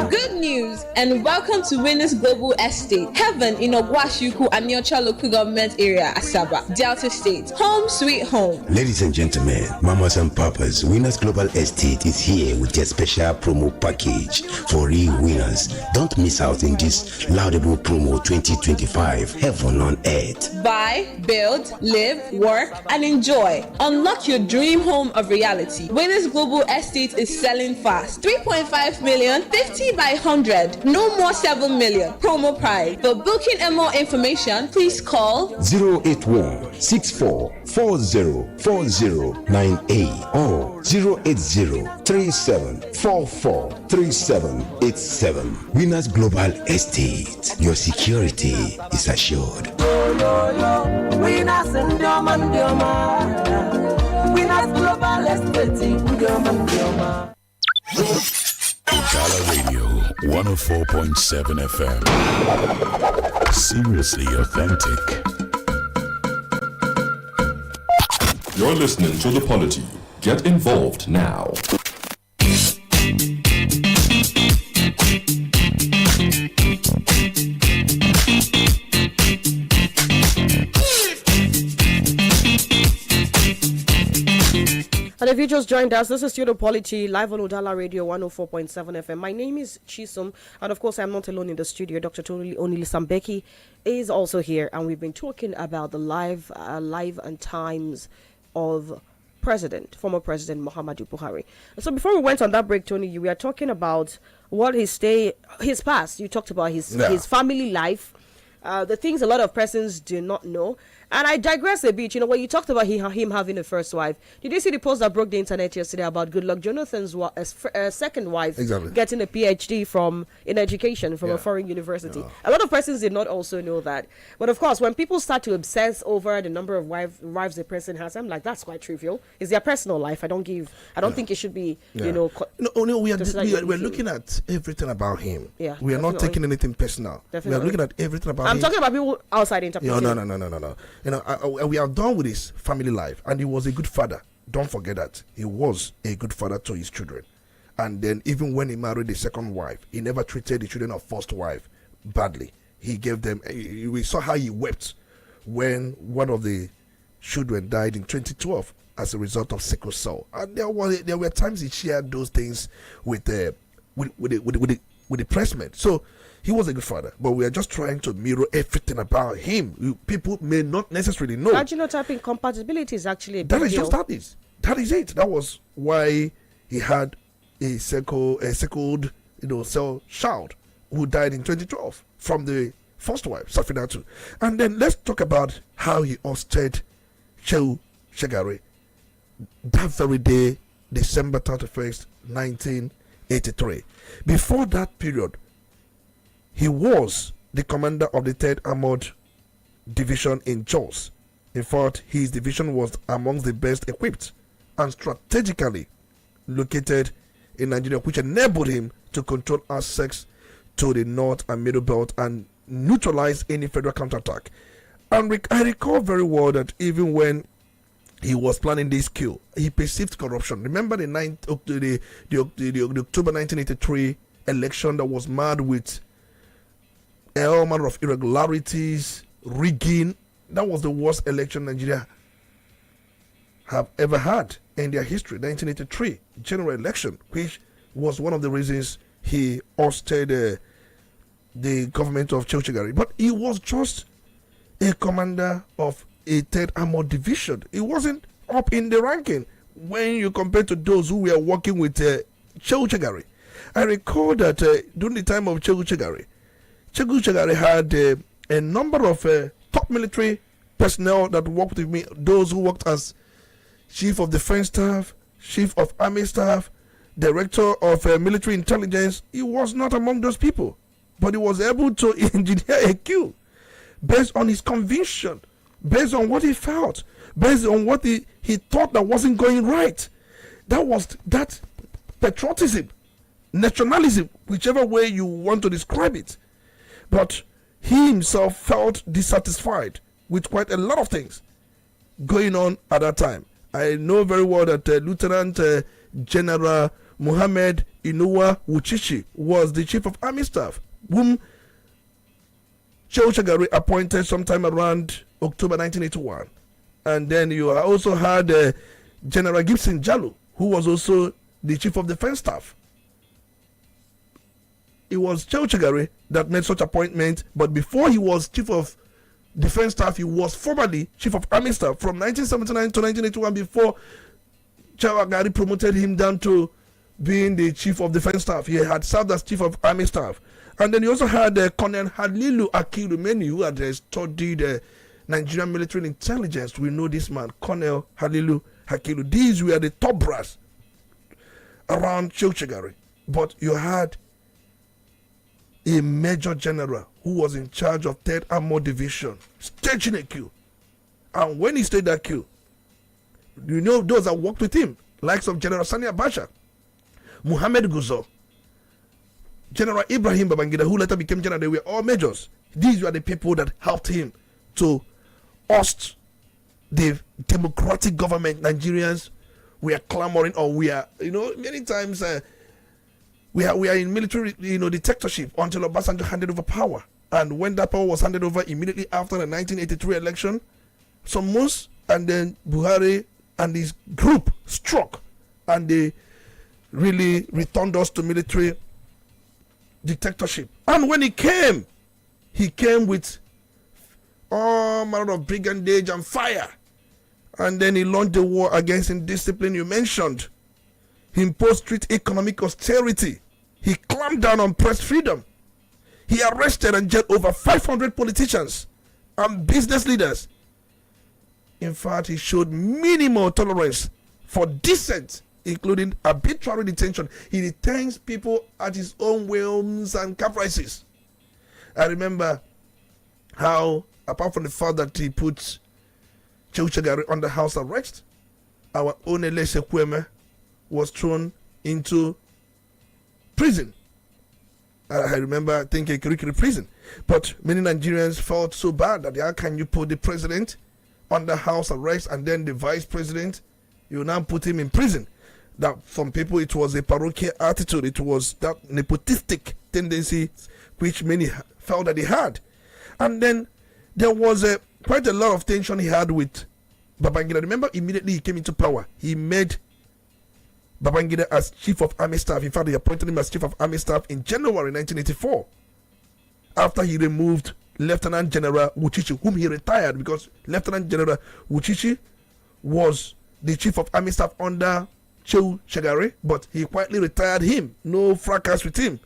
Good news and welcome to Winners Global Estate, Heaven in Ogwashuku and Nyocha Local Government Area, Asaba, Delta State. Home sweet home. Ladies and gentlemen, mamas and papas, Winners Global Estate is here with their special promo package for real winners. Don't miss out in this laudable promo 2025, Heaven on Earth. Buy, build, live, work, and enjoy. Unlock your dream home of reality. Winners Global Estate is selling fast. 3.5 million, 50 by 100. No more 7 million. Promo price. For booking and more information, please call 081 64 404098 or 080 37 44 3787. Winners Global Estate. Your security is assured. Winners and Winners Global Estate. Udala Radio 104.7 FM. Seriously authentic. You're listening to The Polity. Get involved now. And if you just joined us, this is Studio Polity, live on Udala Radio 104.7 FM. My name is Chisom, and of course, I'm not alone in the studio. Dr. Olisa Mbeki is also here, and we've been talking about the life and times of former President Muhammadu Buhari. So before we went on that break, Tony, you were talking about what his past. You talked about his family life, the things a lot of persons do not know. And I digress a bit. When you talked about him having a first wife, did you see the post that broke the internet yesterday about Goodluck Jonathan's second wife getting a PhD in education from a foreign university? Yeah. A lot of persons did not also know that. But of course, when people start to obsess over the number of wives a person has, I'm like, that's quite trivial. It's their personal life. I don't think it should be, No, we're looking at everything about him. Yeah, we are not taking anything personal. Definitely. We are looking at everything about him. I'm talking about people outside interpreting. No. We are done with his family life, and he was a good father. Don't forget that. He was a good father to his children. And then even when he married the second wife, he never treated the children of first wife badly. He gave them, we saw how he wept when one of the children died in 2012 as a result of sickle cell. And there were times he shared those things with the pressmen. So he was a good father, but we are just trying to mirror everything about him. People may not necessarily know. Genotype incompatibility is actually a big deal. That is it. That was why he had a sickled cell child who died in 2012 from the first wife, Safinatu. And then let's talk about how he ousted Shehu Shagari that very day, December 31st, 1983. Before that period, he was the commander of the 3rd Armored Division in Jos. In fact, his division was amongst the best equipped and strategically located in Nigeria, which enabled him to control access to the North and Middle Belt and neutralize any federal counterattack. And I recall very well that even when he was planning this coup, he perceived corruption. Remember the October 1983 election that was marred with all manner of irregularities, rigging. That was the worst election Nigeria have ever had in their history. 1983 general election, which was one of the reasons he ousted the government of Cheuchegari. But he was just a commander of a 3rd Armored Division. He wasn't up in the ranking when you compare to those who were working with Cheuchegari. I recall that during the time of Cheuchegari had a number of top military personnel that worked with me, those who worked as Chief of Defense Staff, Chief of Army Staff, Director of Military Intelligence. He was not among those people, but he was able to engineer a coup based on his conviction, based on what he felt, based on what he thought that wasn't going right. That was that patriotism, nationalism, whichever way you want to describe it. But he himself felt dissatisfied with quite a lot of things going on at that time. I know very well that Lieutenant General Muhammad Inuwa Wuchichi was the Chief of Army Staff, whom Cheuchegari appointed sometime around October 1981. And then you also had General Gibson Jallo, who was also the Chief of Defense Staff. It was Cheuchegari that made such appointment, but before he was Chief of Defense Staff, he was formerly Chief of Army Staff from 1979 to 1981 before Cheuchegari promoted him down to being the Chief of Defense Staff. He had served as Chief of Army Staff. And then you also had Colonel Halilu Akilu, many who had studied Nigerian military intelligence. We know this man, Colonel Halilu Akilu. These were the top brass around Cheuchegari. But you had a Major General who was in charge of 3rd Armored Division staging a coup. And when he staged that coup, you know those that worked with him, likes of General Sani Abacha, Muhammad Guzo, General Ibrahim Babangida, who later became general, they were all majors. These were the people that helped him to oust the democratic government Nigerians were clamoring, or we are, many times we are in military, dictatorship until Obasanjo handed over power. And when that power was handed over immediately after the 1983 election, some months, and then Buhari and his group struck, and they really returned us to military dictatorship. And when he came with all manner of brigandage and fire. And then he launched the war against indiscipline you mentioned. He imposed strict economic austerity. He clamped down on press freedom. He arrested and jailed over 500 politicians and business leaders. In fact, he showed minimal tolerance for dissent, including arbitrary detention. He detains people at his own whims and caprices. I remember how, apart from the fact that he put Cheuchegari under house arrest, our own Elise Kweme was thrown into prison. I remember thinking Kirikiri prison. But many Nigerians felt so bad that how can you put the president under house arrest and then the vice president, you now put him in prison? That some people it was a parochial attitude, it was that nepotistic tendency which many felt that he had. And then there was quite a lot of tension he had with Babangida. Remember, immediately he came into power, he made Babangida as Chief of Army Staff. In fact, he appointed him as Chief of Army Staff in January 1984, after he removed Lieutenant General Wuchichi, whom he retired because Lieutenant General Wuchichi was the Chief of Army Staff under Cheuchegari, but he quietly retired him. No fracas with him.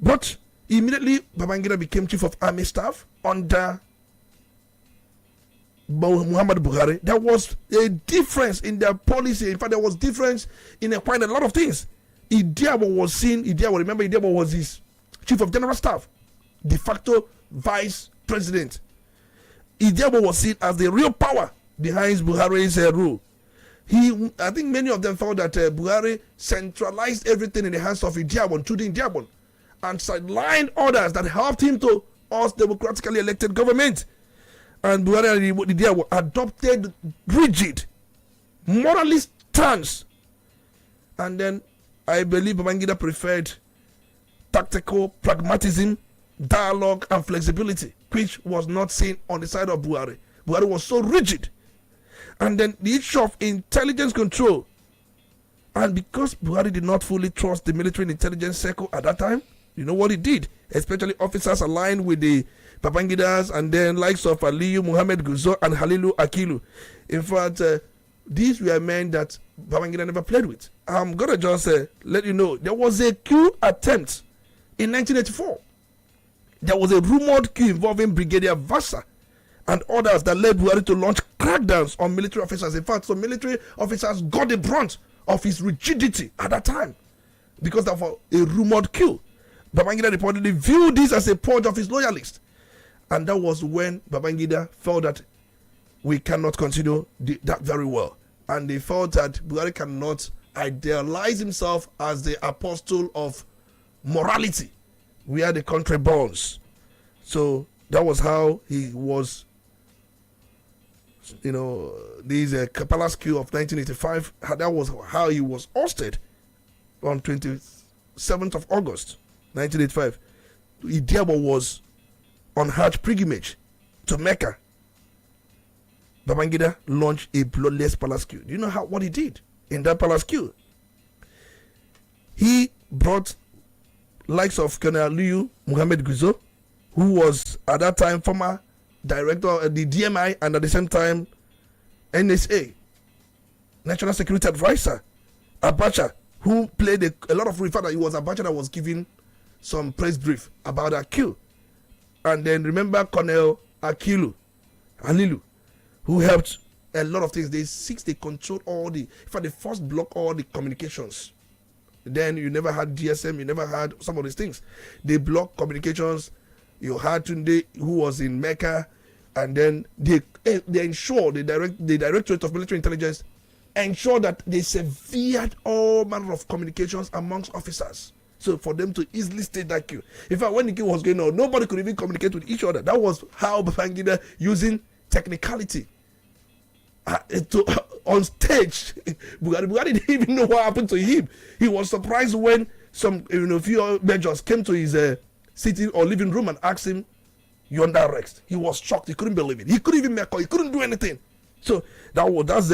But immediately, Babangida became Chief of Army Staff under Muhammad Buhari. There was a difference in their policy. In fact, there was difference in quite a lot of things. Idiabo was seen, remember Idiabo was his Chief of General Staff, de facto Vice President. Idiabo was seen as the real power behind Buhari's rule. I think many of them felt that Buhari centralized everything in the hands of Idiabo, including Idiabo, and sidelined others that helped him to us democratically elected government. And Buhari and Idiabo adopted rigid moralist stance. And then I believe Babangida preferred tactical pragmatism, dialogue, and flexibility, which was not seen on the side of Buhari. Buhari was so rigid. And then the issue of intelligence control. And because Buhari did not fully trust the military intelligence circle at that time, you know what he did? Especially officers aligned with the Babangidas and then likes of Aliyu Muhammad Guzo and Halilu Akilu. In fact, these were men that Babangida never played with. I'm going to just let you know, there was a coup attempt in 1984. There was a rumored coup involving Brigadier Vassa and others that led Buhari to launch crackdowns on military officers. In fact, some military officers got the brunt of his rigidity at that time because of a rumored coup. Babangida reportedly viewed this as a purge of his loyalists. And that was when Babangida felt that we cannot continue that very well. And they felt that Buhari cannot idealize himself as the apostle of morality, where the country burns. So that was how he was, this Palace coup of 1985, that was how he was ousted on 27th of August, 1985. Idiabo was on Hajj pilgrimage to Mecca. Babangida launched a bloodless palace coup. Do you know what he did in that palace coup? He brought likes of Colonel Aliyu Muhammad Guzo, who was at that time former director of the DMI and at the same time NSA, National Security Advisor. Abacha, who played a lot of role. In fact, it was Abacha that was giving some press brief about that coup. And then remember Colonel Halilu, who helped a lot of things. They controlled in fact, they first blocked all the communications. Then you never had DSM, you never had some of these things. They blocked communications. You had Tunde, who was in Mecca, and then they ensured, the Directorate of Military Intelligence ensured that they severed all manner of communications amongst officers. So for them to easily state that queue. In fact, when the queue was going on, nobody could even communicate with each other. That was how Babangida, using technicality on stage, Buhari didn't even know what happened to him. He was surprised when some few majors came to his sitting or living room and asked him, "You're under arrest." He was shocked. He couldn't believe it. He couldn't even make call. He couldn't do anything. So that's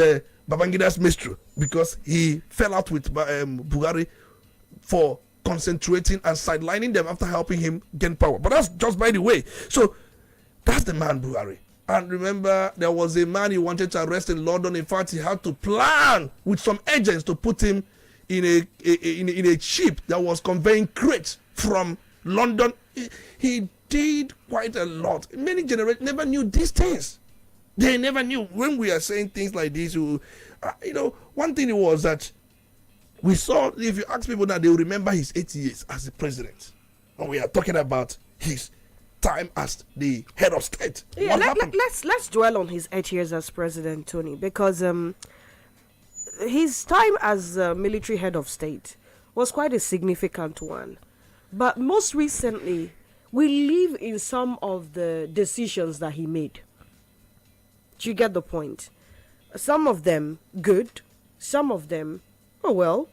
Babangida's mystery because he fell out with Buhari for concentrating and sidelining them after helping him gain power. But that's just by the way. So that's the man Buhari. And remember, there was a man he wanted to arrest in London. In fact, he had to plan with some agents to put him in a ship that was conveying crates from London. He did quite a lot. Many generations never knew these things. They never knew. When we are saying things like this, one thing was that we saw, if you ask people now, they will remember his 8 years as the president. And we are talking about his time as the head of state. Yeah, let's dwell on his 8 years as president, Tony, because his time as military head of state was quite a significant one. But most recently, we live in some of the decisions that he made. Do you get the point? Some of them good, some of them, whether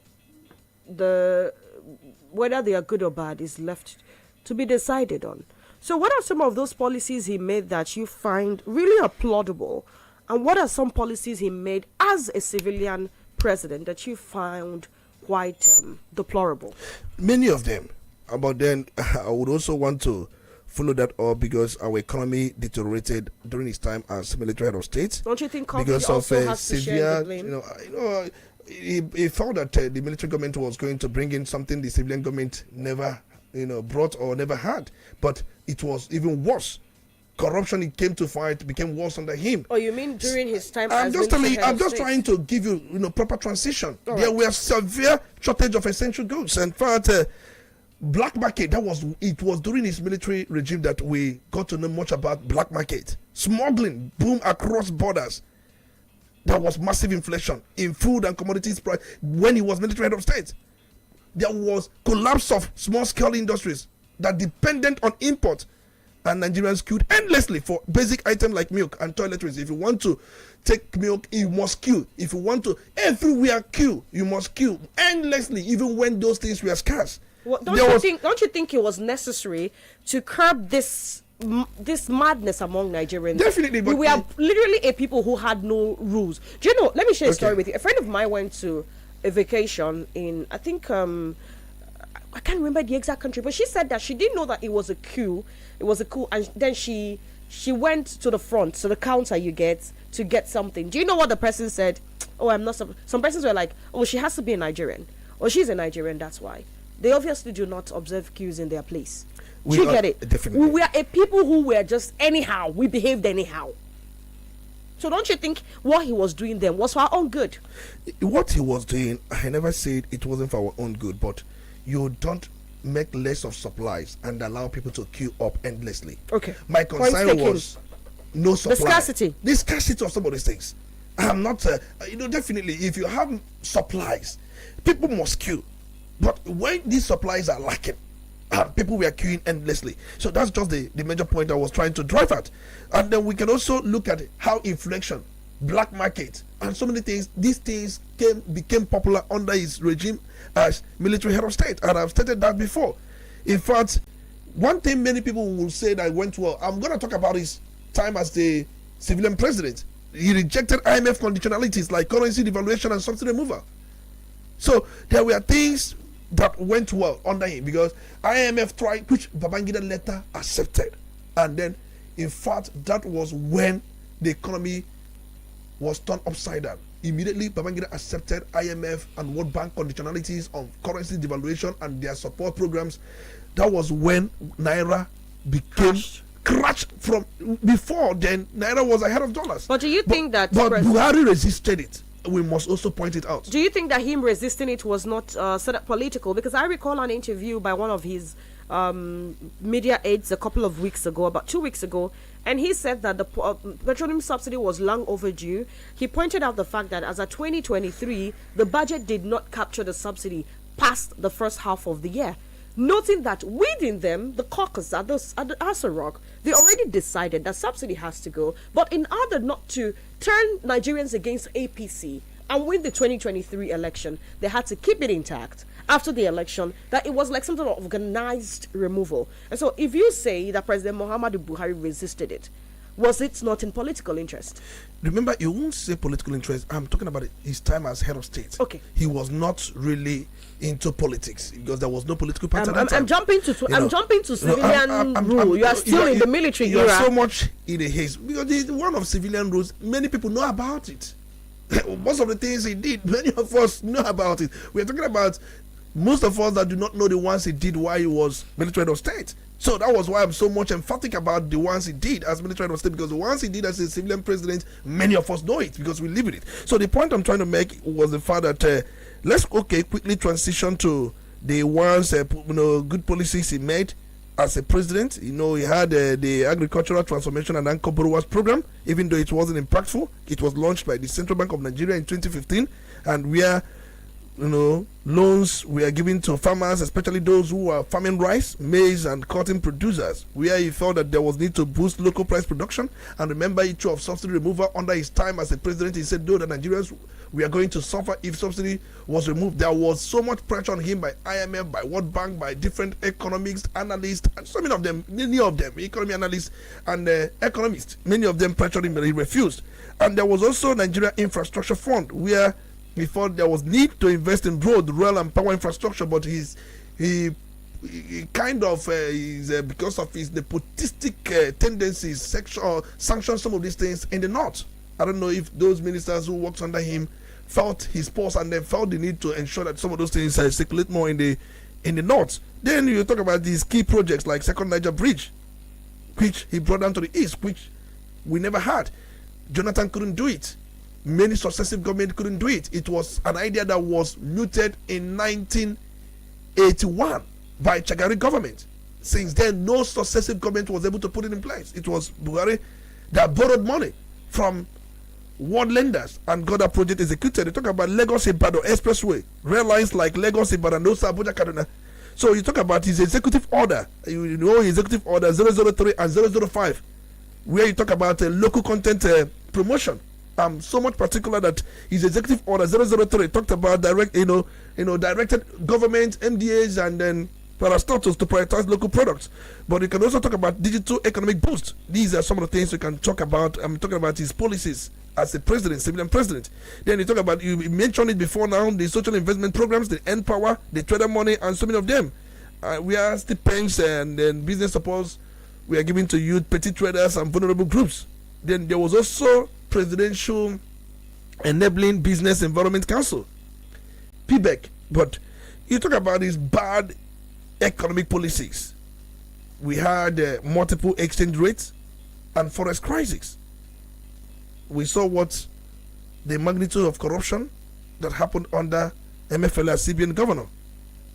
they are good or bad is left to be decided on. So what are some of those policies he made that you find really applaudable? And what are some policies he made as a civilian president that you found quite deplorable? Many of them. But then I would also want to follow that up because our economy deteriorated during his time as military head of state. Don't you think because of has severe, to blame? He felt that the military government was going to bring in something the civilian government never, brought or never had. But it was even worse. Corruption he came to fight became worse under him. Oh, you mean during his time I'm as just military head I'm of just state? trying to give you, proper transition. All there right. were severe shortage of essential goods. In fact, black market, it was during his military regime that we got to know much about black market. Smuggling boom across borders. There was massive inflation in food and commodities price when he was military head of state. There was collapse of small-scale industries that dependent on import, and Nigerians queued endlessly for basic items like milk and toiletries. If you want to take milk, you must queue. If you want to, everywhere queue, you must queue endlessly, even when those things were scarce. Well, don't you think it was necessary to curb this madness among Nigerians? Definitely, but we are literally a people who had no rules. Do you know? Let me share a story with you. A friend of mine went to a vacation in, I think, I can't remember the exact country, but she said that she didn't know that it was a queue. It was a queue, and then she went to the front, to the counter you get to get something. Do you know what the person said? Oh, I'm not. Some persons were like, oh, she has to be a Nigerian, or she's a Nigerian. That's why. They obviously do not observe queues in their place. Do you get it? Definitely. We are a people who were just anyhow. We behaved anyhow. So don't you think what he was doing then was for our own good? What he was doing, I never said it wasn't for our own good, but you don't make less of supplies and allow people to queue up endlessly. Okay. My concern was no supply. The scarcity of some of these things. I'm not, definitely, if you have supplies, people must queue. But when these supplies are lacking, people were queuing endlessly. So that's just the major point I was trying to drive at. And then we can also look at how inflation, black market, and so many things, these things became popular under his regime as military head of state. And I've stated that before. In fact, one thing many people will say that went well, I'm going to talk about his time as the civilian president. He rejected IMF conditionalities like currency devaluation and subsidy removal. So there were things that went well under him because IMF tried, which Babangida later accepted. And then, in fact, that was when the economy was turned upside down. Immediately, Babangida accepted IMF and World Bank conditionalities on currency devaluation and their support programs. That was when Naira became crashed from before. Then Naira was ahead of dollars. But do you think that Buhari resisted it? We must also point it out. Do you think that him resisting it was not set up political? Because I recall an interview by one of his media aides a couple of weeks ago, about 2 weeks ago, and he said that the petroleum subsidy was long overdue. He pointed out the fact that as of 2023, the budget did not capture the subsidy past the first half of the year. Noting that within them, the caucus at the Asa Rock, they already decided that subsidy has to go. But in order not to turn Nigerians against APC and win the 2023 election, they had to keep it intact after the election, that it was like some sort of organized removal. And so if you say that President Muhammadu Buhari resisted it, Was it not in political interest? Remember, you won't say political interest. I'm talking about his time as head of state. Okay. He was not really into politics because there was no political party at that time. I'm jumping to civilian rule. You are still in the military era. You are so much in a haste because the one of civilian rules. Many people know about it. Most of the things he did, many of us know about it. We are talking about most of us that do not know the ones he did while he was military head of state. So that was why I'm so much emphatic about the ones he did as military head of state, because the ones he did as a civilian president, many of us know it because we live in it. So the point I'm trying to make was the fact that let's quickly transition to the ones good policies he made as a president. He had the agricultural transformation and anchor borrowers program. Even though it wasn't impactful, it was launched by the Central Bank of Nigeria in 2015, and where loans were given to farmers, especially those who are farming rice, maize, and cotton producers, where he felt that there was need to boost local price production. And remember, issue of subsidy removal under his time as a president, he said, though the Nigerians, we are going to suffer if subsidy was removed. There was so much pressure on him by IMF, by World Bank, by different economics analysts, and so many of them, economy analysts and economists, many of them pressured him, but he refused. And there was also Nigeria Infrastructure Fund, where he thought there was need to invest in road, rail, and power infrastructure, but he kind of because of his nepotistic tendencies, sanctioned some of these things in the north. I don't know if those ministers who worked under him felt his pulse and then felt the need to ensure that some of those things circulate more in the north. Then you talk about these key projects like Second Niger Bridge, which he brought down to the east, which we never had. Jonathan couldn't do it. Many successive governments couldn't do it. It was an idea that was mooted in 1981 by Chagari government. Since then, no successive government was able to put it in place. It was Buhari that borrowed money from world lenders and got that project executed. They talk about Lagos-Ibadan Expressway, rail lines like Lagos-Ibadan, Osa, Abuja, Kaduna. So you talk about his executive order, executive order 003 and 005, where you talk about local content promotion. So much particular that his executive order 003 talked about directed government, MDAs, and then parastatals to prioritize local products. But you can also talk about digital economic boost. These are some of the things we can talk about. I'm talking about his policies as a president, civilian president. Then you talk about, you mentioned it before now, the social investment programs, the Empower, the trader money, and so many of them. We are stipends and then business supports we are giving to youth, petty traders, and vulnerable groups. Then there was also Presidential Enabling Business Environment Council, PBEC. But you talk about these bad economic policies. We had multiple exchange rates and forest crisis. We saw what the magnitude of corruption that happened under MFL as CBN governor.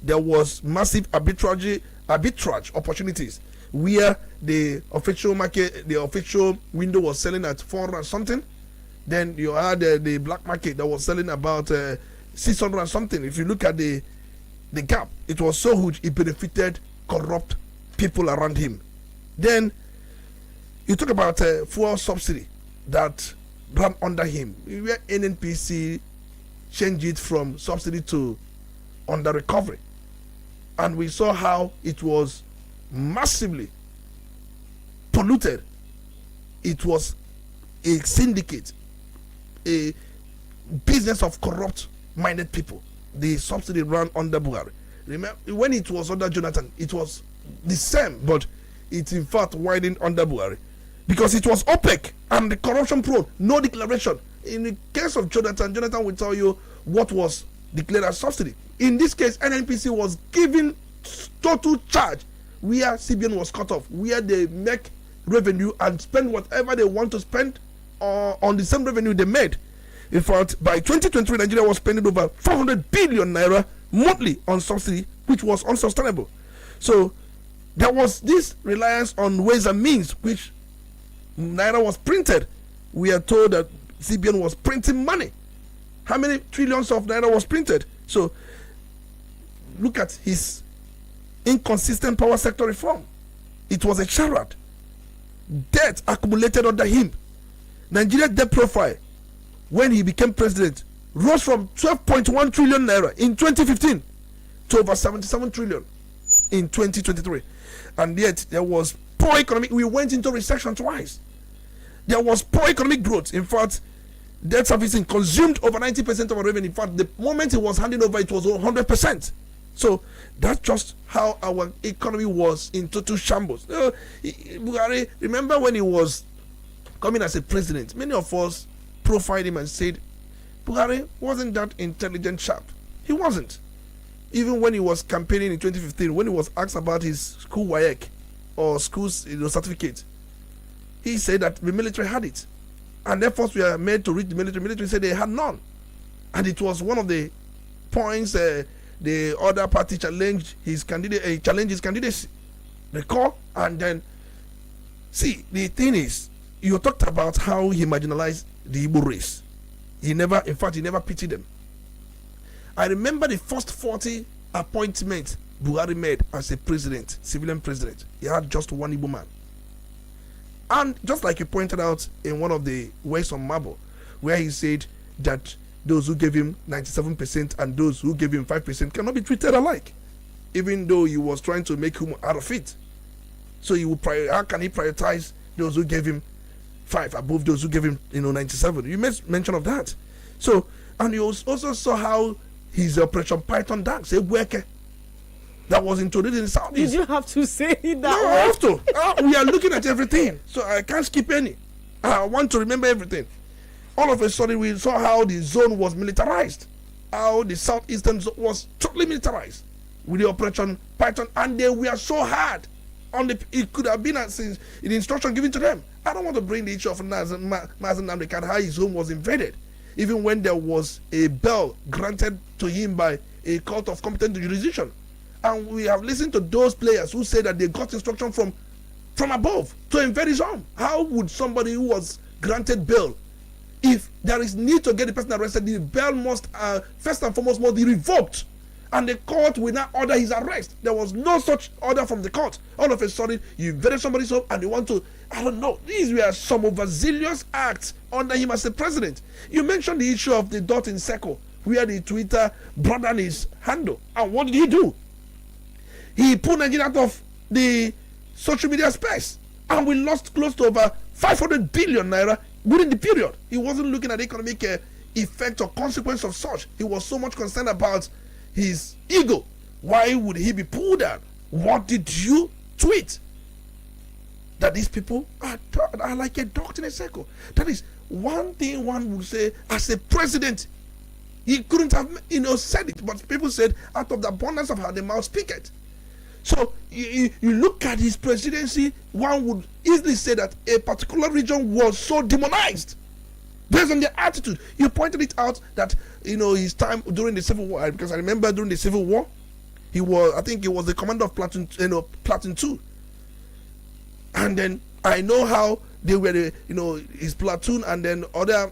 There was massive arbitrage opportunities where the official market, the official window was selling at 400 and something. Then you had the black market that was selling about 600 and something. If you look at the gap, it was so huge, it benefited corrupt people around him. Then you talk about fuel subsidy that ran under him, where NNPC changed it from subsidy to under recovery. And we saw how it was massively polluted. It was a syndicate, a business of corrupt minded people. The subsidy ran under Buhari. Remember, when it was under Jonathan, it was the same, but it in fact widened under Buhari because it was opaque and the corruption prone. No declaration. In the case of Jonathan will tell you what was declared as subsidy. In this case, NNPC was given total charge where CBN was cut off, where they make revenue and spend whatever they want to spend on the same revenue they made. In fact, by 2023, Nigeria was spending over 400 billion naira monthly on subsidy, which was unsustainable. So there was this reliance on ways and means, which naira was printed. We are told that CBN was printing money. How many trillions of naira was printed? So look at his inconsistent power sector reform. It was a charade. Debt accumulated under him. Nigeria's debt profile when he became president rose from 12.1 trillion naira in 2015 to over 77 trillion in 2023. And yet there was poor economic. We went into recession twice. There was poor economic growth. In fact, debt servicing consumed over 90% of our revenue. In fact, the moment he was handing over, it was 100%. So that's just how our economy was in total shambles. Buhari, remember when he was coming as a president, many of us profiled him and said, Buhari wasn't that intelligent chap. He wasn't. Even when he was campaigning in 2015, when he was asked about his school WAEC or school certificate, he said that the military had it. And efforts were made to reach the military. The military said they had none. And it was one of the points the other party challenged his candidacy. Recall? And then, see, the thing is, you talked about how he marginalized the Igbo race. He never pitied them. I remember the first 40 appointments Buhari made as a president, civilian president. He had just one Igbo man. And just like you pointed out in one of the Ways on Marble, where he said that those who gave him 97% and those who gave him 5% cannot be treated alike, even though he was trying to make him out of it. So how can he prioritize those who gave him 5 above those who gave him 97? You made mention of that. So, and you also saw how his Operation Python dance, Ebuka, that was introduced in the Southeast. Did you have to say that? No, I have to. We are looking at everything, so I can't skip any. I want to remember everything. All of a sudden, we saw how the zone was militarized, how the southeastern zone was totally militarized with the Operation Python, and they were so hard on the. It could have been since the instruction given to them. I don't want to bring the issue of Mazen Namdekan, how his home was invaded, even when there was a bell granted to him by a court of competent jurisdiction. And we have listened to those players who say that they got instruction from above to invade his home. How would somebody who was granted bail, if there is need to get the person arrested, the bail must first and foremost must be revoked, and the court will now order his arrest? There was no such order from the court. All of a sudden, you invaded somebody's home and they want to, I don't know, these were some overzealous acts under him as a president. You mentioned the issue of the dot in circle, where the Twitter broadened his handle. And what did he do? He pulled Nigeria out of the social media space, and we lost close to over 500 billion naira within the period. He wasn't looking at the economic effect or consequence of such. He was so much concerned about his ego. Why would he be pulled out? What did you tweet? That these people are like a dot in a circle. That is one thing one would say as a president. He couldn't have said it, but people said out of the abundance of how the mouth speaketh. So you look at his presidency, one would easily say that a particular region was so demonized based on their attitude. You pointed it out that his time during the Civil War, because I remember during the Civil War, he was the commander of Platoon 2, and then I know how they were his platoon, and then other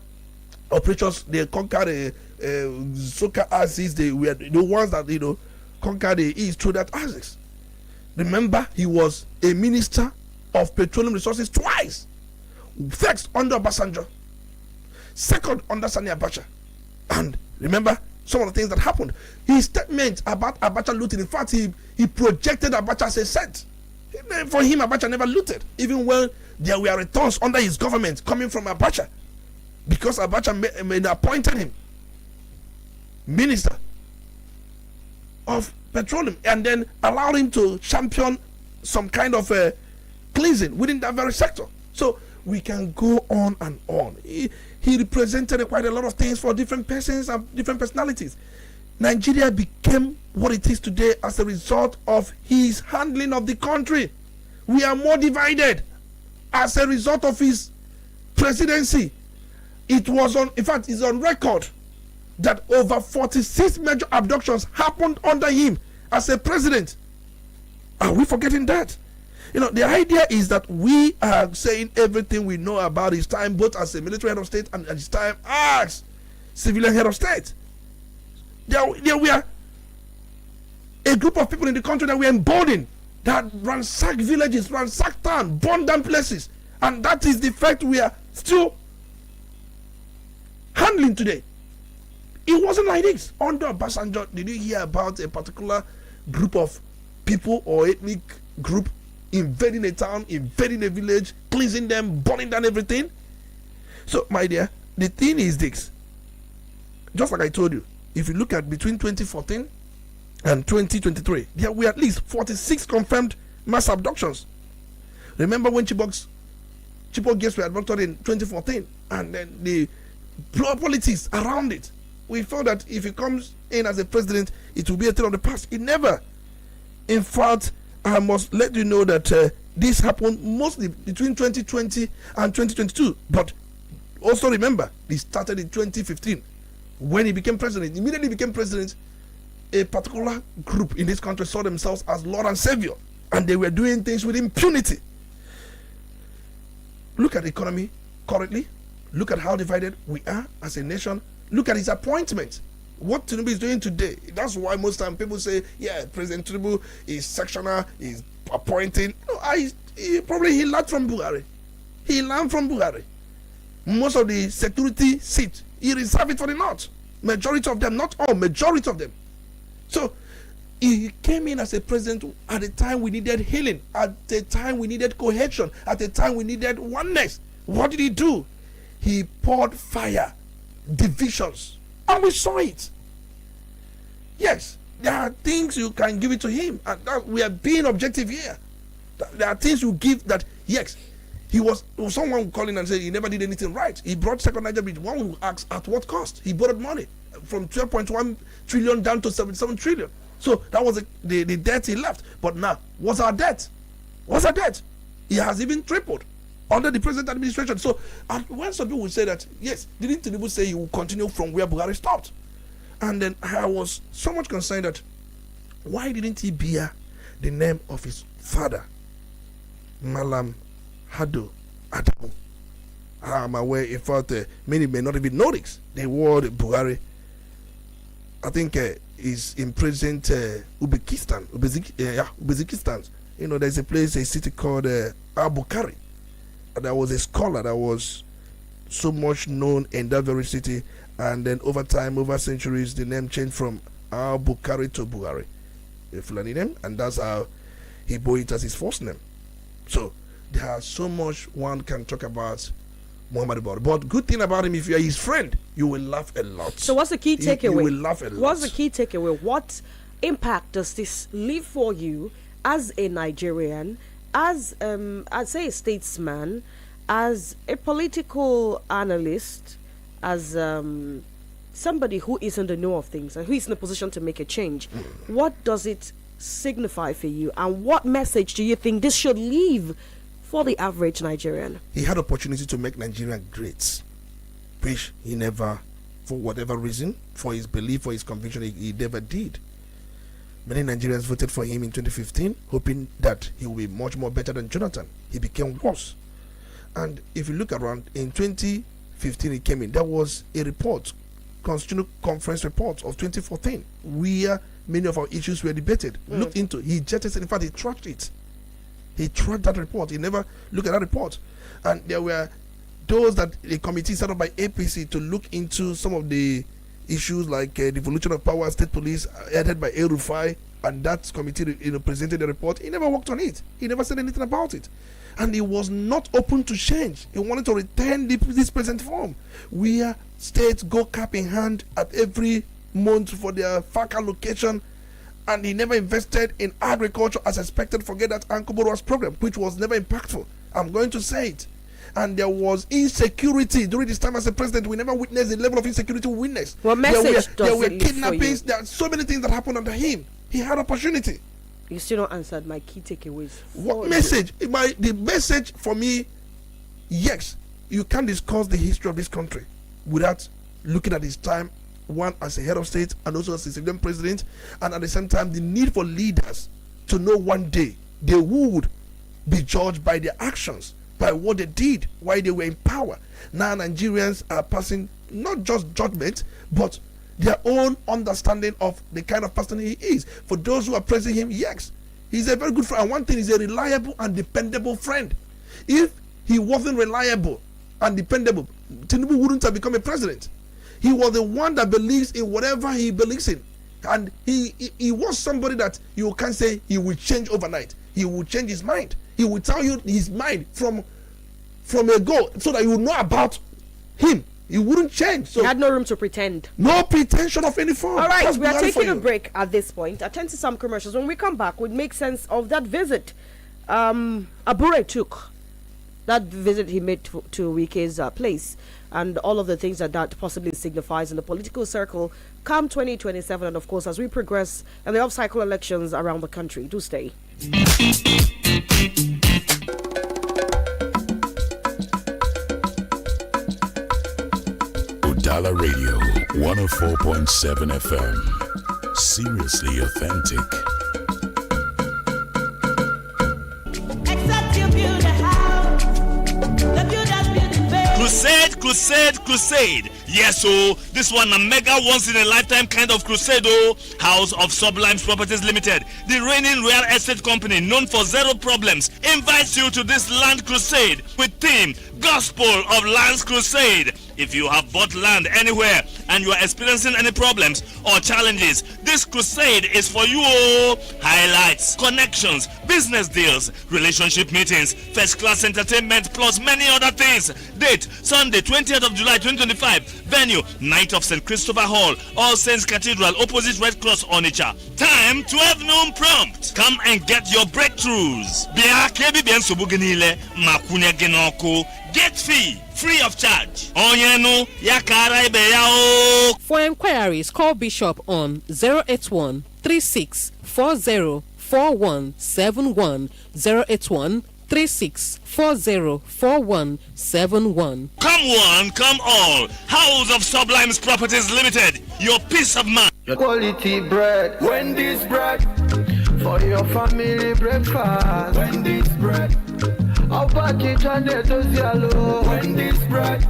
operators, they conquered Soka axis. They were the ones that conquered the east through that axis. Remember, he was a minister of petroleum resources twice. First under Obasanjo, second under Sani Abacha. And remember some of the things that happened. His statement about Abacha looting, in fact, he projected Abacha as a saint. For him, Abacha never looted, even when there were returns under his government coming from Abacha, because Abacha appointed him minister of petroleum and then allowed him to champion some kind of cleansing within that very sector. So we can go on and on. He represented quite a lot of things for different persons and different personalities. Nigeria became what it is today as a result of his handling of the country. We are more divided as a result of his presidency. It's on record that over 46 major abductions happened under him as a president. Are we forgetting that? The idea is that we are saying everything we know about his time, both as a military head of state and his time as civilian head of state. There were a group of people in the country that were emboldened, that ransacked villages, ransacked towns, burned down places. And that is the fact we are still handling today. It wasn't like this. Under Obasanjo, did you hear about a particular group of people or ethnic group invading a town, invading a village, cleansing them, burning down everything? So, my dear, the thing is this. Just like I told you, if you look at between 2014 and 2023, there were at least 46 confirmed mass abductions. Remember when Chibok girls were abducted in 2014, and then the politics around it. We felt that if he comes in as a president, it will be a thing of the past. It never. In fact, I must let you know that this happened mostly between 2020 and 2022. But also remember, it started in 2015 when he became president. Immediately became president, a particular group in this country saw themselves as Lord and Savior, and they were doing things with impunity. Look at the economy currently. Look at how divided we are as a nation. Look at his appointment. What Tinubu is doing today. That's why most time people say, yeah, President Tinubu is sectional, is appointing. No, he learned from Buhari. He learned from Buhari. Most of the security seats, he reserved it for the North. Majority of them, not all, majority of them. So, he came in as a president at a time we needed healing, at a time we needed cohesion, at a time we needed oneness. What did he do? He poured fire, divisions, and we saw it. Yes, there are things you can give it to him, and that we are being objective here. There are things you give that, yes, he was someone calling and said he never did anything right. He brought second Niger Bridge. One will ask at what cost? He borrowed money from 12.1 trillion down to 77 trillion. So that was the debt he left. But now, what's our debt? What's our debt? He has even tripled under the present administration. So when some people will say that, yes, didn't Tinubu say he will continue from where Buhari stopped? And then I was so much concerned that why didn't he bear the name of his father, Malam Hado Adamu? I'm aware, in fact, many may not even know this. The word Buhari, I think, is in present Uzbekistan. You know, there's a city called Al-Bukhari. There was a scholar that was so much known in that very city, and then over time, over centuries, the name changed from Al-Bukhari to Buhari, a Fulani name, and that's how he bore it as his first name. So there's so much one can talk about Muhammad Buhari. But good thing about him, if you are his friend, you will laugh a lot. So what's the key takeaway? You will laugh a lot. What's the key takeaway? What impact does this leave for you as a Nigerian, as I'd say a statesman, as a political analyst, as somebody who is in the know of things and who is in a position to make a change? What does it signify for you, and what message do you think this should leave for the average Nigerian? He had opportunity to make Nigeria great, which he never, for whatever reason, for his belief, for his conviction, he never did. Many Nigerians voted for him in 2015, hoping that he will be much more better than Jonathan. He became worse. And if you look around, in 2015 he came in, there was a report, Constitutional Conference report of 2014, where many of our issues were debated. Looked into, he jettisoned, in fact, he trashed it. He tracked that report. He never looked at that report. And there were those that the committee set up by APC to look into some of the issues like devolution of power, state police, headed by El-Rufai, and that committee presented the report. He never worked on it. He never said anything about it. And he was not open to change. He wanted to return this present form, where states go cap in hand at every month for their FAC allocation, and he never invested in agriculture as expected. Forget that Ankoboro's program, which was never impactful. I'm going to say it. And there was insecurity during this time as a president. We never witnessed the level of insecurity we witnessed. What message there were kidnappings. There are so many things that happened under him. He had opportunity. You still not answered my key takeaways. What message? The message for me, yes, you can't discuss the history of this country without looking at his time, one as a head of state and also as a civilian president, and at the same time the need for leaders to know one day they would be judged by their actions, by what they did while they were in power. Now Nigerians are passing not just judgment, but their own understanding of the kind of person he is. For those who are praising him, yes, he's a very good friend. And one thing, he's a reliable and dependable friend. If he wasn't reliable and dependable, Tinubu wouldn't have become a president. He was the one that believes in whatever he believes in. And he was somebody that you can't say he will change overnight. He will change his mind. He will tell you his mind from a go, so that you will know about him. He wouldn't change. So he had no room to pretend. No pretension of any form. All right, we are taking a break at this point. Attend to some commercials. When we come back, we'll make sense of that visit Abure took. That visit he made to Wike's place, and all of the things that possibly signifies in the political circle come 2027, and of course as we progress in the off-cycle elections around the country. Do stay. Udala Radio 104.7 FM. Seriously authentic. Crusade. Yes, so this one a mega once in a lifetime kind of crusade. House of Sublimes Properties Limited, the reigning real estate company known for zero problems, invites you to this land crusade with theme Gospel of Lands Crusade. If you have bought land anywhere and you are experiencing any problems or challenges, this crusade is for you. Highlights, connections, business deals, relationship meetings, first class entertainment, plus many other things. Date Sunday 20th of July 2025. Venue Night of St. Christopher Hall, All Saints Cathedral, opposite Red Cross Onitsha. Time 12 noon prompt. Come and get your breakthroughs. Get fee free of charge. For inquiries, call Bishop on 081 36 40 4171 081 36 40 4171. Come one, come all. House of Sublimes Properties Limited. Your peace of mind. Quality bread. Wendy's bread. For your family breakfast. Wendy's bread. Wendy's bread.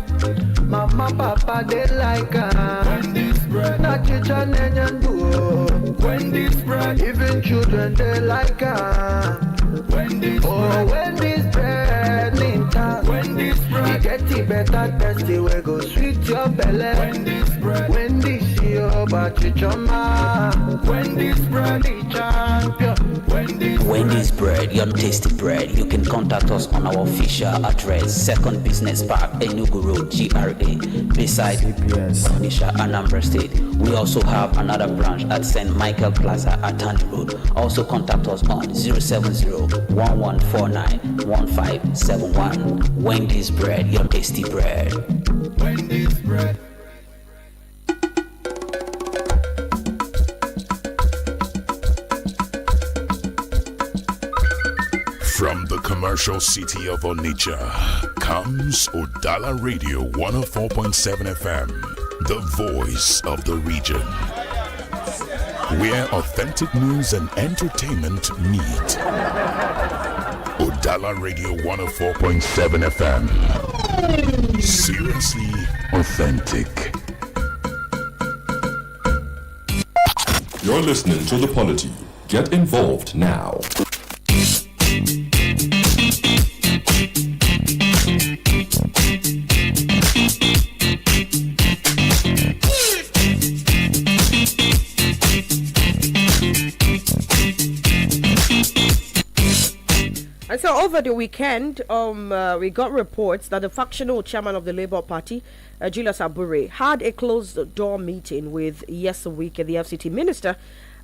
Mama, papa, they like Wendy's bread. Wendy's bread. Even children, they like Wendy's bread. Wendy's bread. Wendy's bread. You get it better, tasty, we go sweet your belly. Wendy's bread. Wendy's your bachichoma. Wendy's bread, the champion. Wendy's bread, your tasty bread. You can contact us on our official address, Second Business Park, Enugu Road, GRA, beside Onitsha, Anambra State. We also have another branch at St. Michael Plaza at Tandy Road. Also contact us on 070-1149-1571. Wendy's bread, your tasty bread. Wendy's bread. From the commercial city of Onitsha comes Udala Radio 104.7 FM, the voice of the region, where authentic news and entertainment meet. Udala Radio 104.7 FM, seriously authentic. You're listening to The Polity. Get involved now. And so over the weekend, we got reports that the factional chairman of the Labour Party, Julius Abure, had a closed-door meeting with Nyesom Wike, the FCT minister,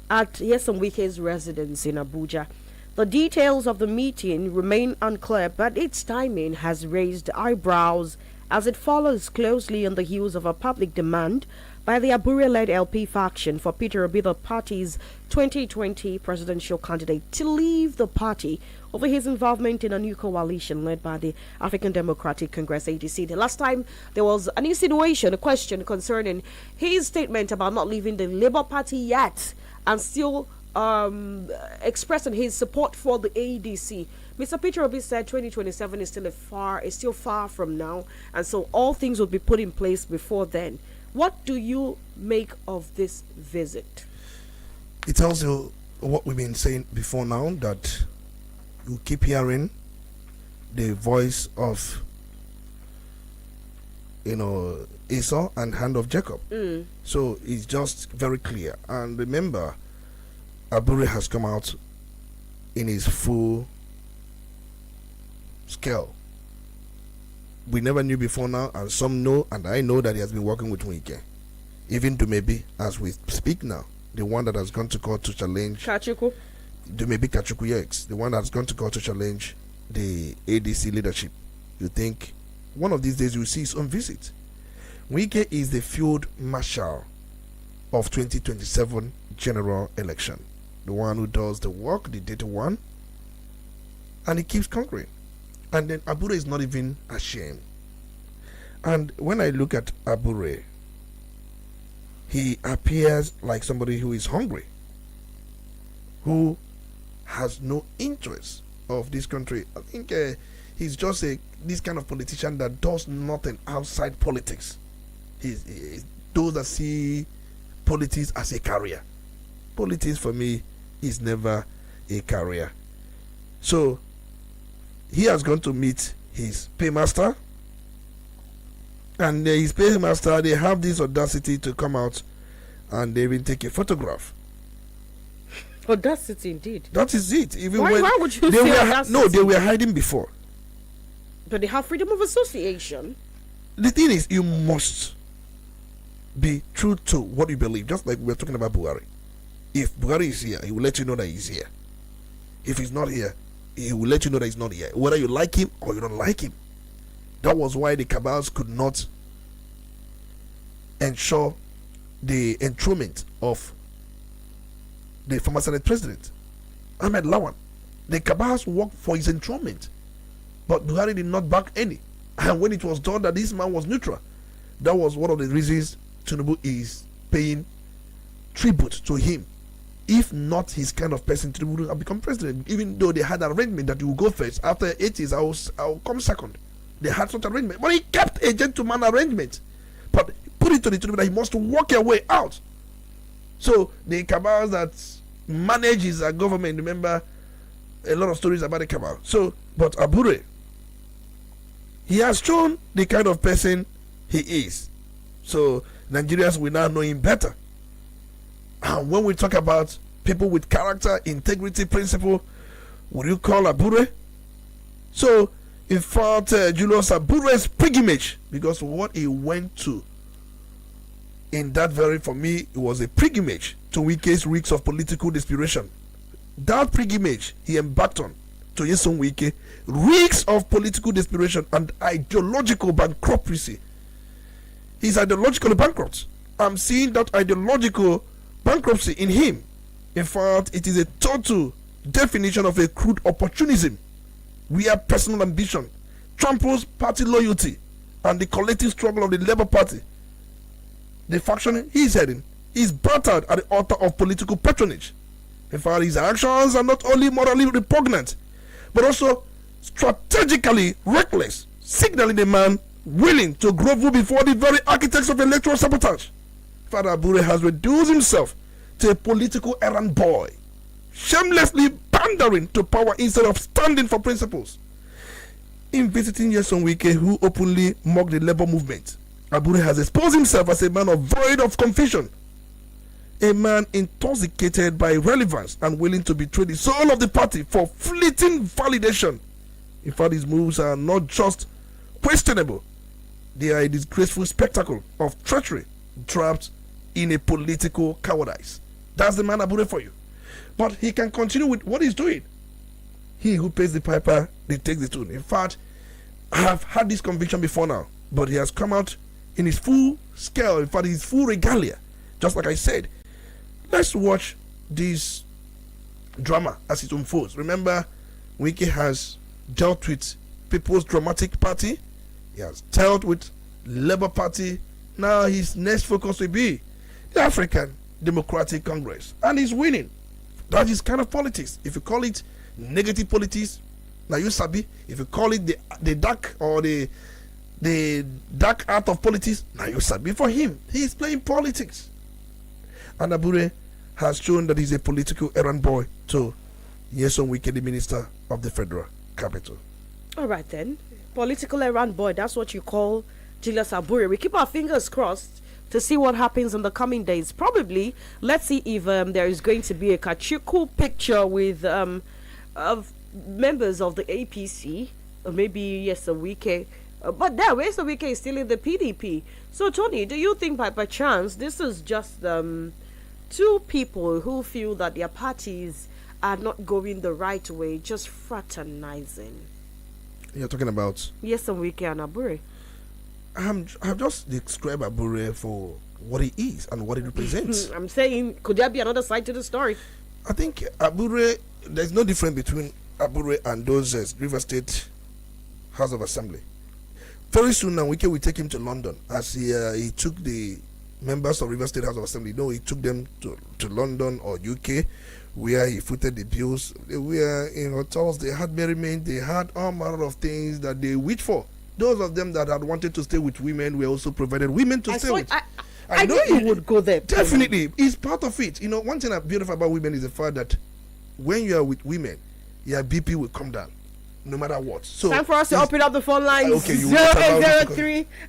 at Nyesom Wike's residence in Abuja. The details of the meeting remain unclear, but its timing has raised eyebrows as it follows closely on the heels of a public demand by the Abure-led LP faction for Peter Obi, the party's 2020 presidential candidate, to leave the party over his involvement in a new coalition led by the African Democratic Congress, ADC. The last time there was an insinuation, a question concerning his statement about not leaving the Labour Party yet and still expressing his support for the ADC. Mr. Peter Obi said 2027 is still far from now, and so all things will be put in place before then. What do you make of this visit? It tells you what we've been saying before now, that you keep hearing the voice of, Esau and hand of Jacob. So it's just very clear. And remember, Abure has come out in his full scale we never knew before now, and some know, and I know that he has been working with Wike. Even Dumebi, as we speak now, the one that has gone to court to challenge Kachuku. Dumebi Kachuku, yes, the one that has gone to court to challenge the ADC leadership. You think one of these days you will see his own visit. Wike is the field marshal of 2027 general election. The one who does the work, the dirty one, and he keeps conquering. And then Abure is not even ashamed. And when I look at Abure, he appears like somebody who is hungry, who has no interest of this country. I think he's just this kind of politician that does nothing outside politics. He's those that see politics as a career. Politics for me is never a career. So he has gone to meet his paymaster, and his paymaster, they have this audacity to come out and they even take a photograph. Audacity indeed. That is it. Even why would you they say were audacity? no, they were hiding before. But they have freedom of association. The thing is, you must be true to what you believe. Just like we're talking about Buhari. If Buhari is here, he will let you know that he's here. If he's not here, he will let you know that he's not here, whether you like him or you don't like him. That was why the cabals could not ensure the enthronement of the former Senate President, Ahmed Lawan. The cabals worked for his enthronement, but Buhari did not back any. And when it was done that this man was neutral, that was one of the reasons Tinubu is paying tribute to him. If not his kind of person, Tinubu would have become president. Even though they had an arrangement that you will go first, after 8 years, I'll come second. They had such arrangement, but he kept a gentleman arrangement. But put it to the Tinubu that he must work your way out. So the cabals that manage his government, remember a lot of stories about the cabal. So, but Abure, he has shown the kind of person he is. So Nigerians will now know him better. And when we talk about people with character, integrity, principle, would you call Abure? So, in fact, Julius Abure's pilgrimage, because what he went to in that very, for me, it was a pilgrimage to Wike's weeks of political desperation. That pilgrimage he embarked on to Nyesom Wike, weeks of political desperation and ideological bankruptcy. He's ideologically bankrupt. I'm seeing that ideological bankruptcy in him. In fact, it is a total definition of a crude opportunism, where personal ambition tramples party loyalty and the collective struggle of the Labour Party. The faction he's heading is battered at the altar of political patronage. In fact, his actions are not only morally repugnant, but also strategically reckless, signaling a man willing to grovel before the very architects of electoral sabotage. Father Abure has reduced himself to a political errand boy, shamelessly pandering to power instead of standing for principles. In visiting Nyesom Wike, who openly mocked the labor movement, Abure has exposed himself as a man void of confusion, a man intoxicated by relevance and willing to betray the soul of the party for fleeting validation. In fact, his moves are not just questionable, they are a disgraceful spectacle of treachery trapped in a political cowardice. That's the man Abure for you. But he can continue with what he's doing. He who pays the piper, they take the tune. In fact, I have had this conviction before now, but he has come out in his full scale, in fact, his full regalia. Just like I said, let's watch this drama as it unfolds. Remember, Wike has dealt with People's Dramatic Party. He has dealt with Labour Party. Now his next focus will be the African Democratic Congress, and he's winning. That is kind of politics. If you call it negative politics, now you sabi. If you call it the dark or the dark art of politics, now you sabi. For him, he is playing politics. And Abure has shown that he's a political errand boy to Nyesom Wike, the Minister of the Federal Capital. All right then, political errand boy. That's what you call Julius Abure. We keep our fingers crossed to see what happens in the coming days. Probably, let's see if there is going to be a Kachuku picture with of members of the APC, or maybe yes, a Wike But there, Olisa Mbeki is still in the PDP. So, Tony, do you think by chance this is just two people who feel that their parties are not going the right way, just fraternizing? You're talking about? Yes, Mbeki and Abure. I've just described Abure for what he is and what he represents. I'm saying, could there be another side to the story? I think Abure, there's no difference between Abure and those River State House of Assembly. Very soon now, Wike will take him to London, as he took the members of River State House of Assembly. No, he took them to London or UK, where he footed the bills. They were in hotels, they had merriment, they had all manner of things that they wished for. Those of them that had wanted to stay with women were also provided women to stay with. I knew you would go there. Definitely. It's part of it. You know, one thing that's beautiful about women is the fact that when you are with women, your BP will come down, no matter what. So time for us to open up the phone lines. Okay,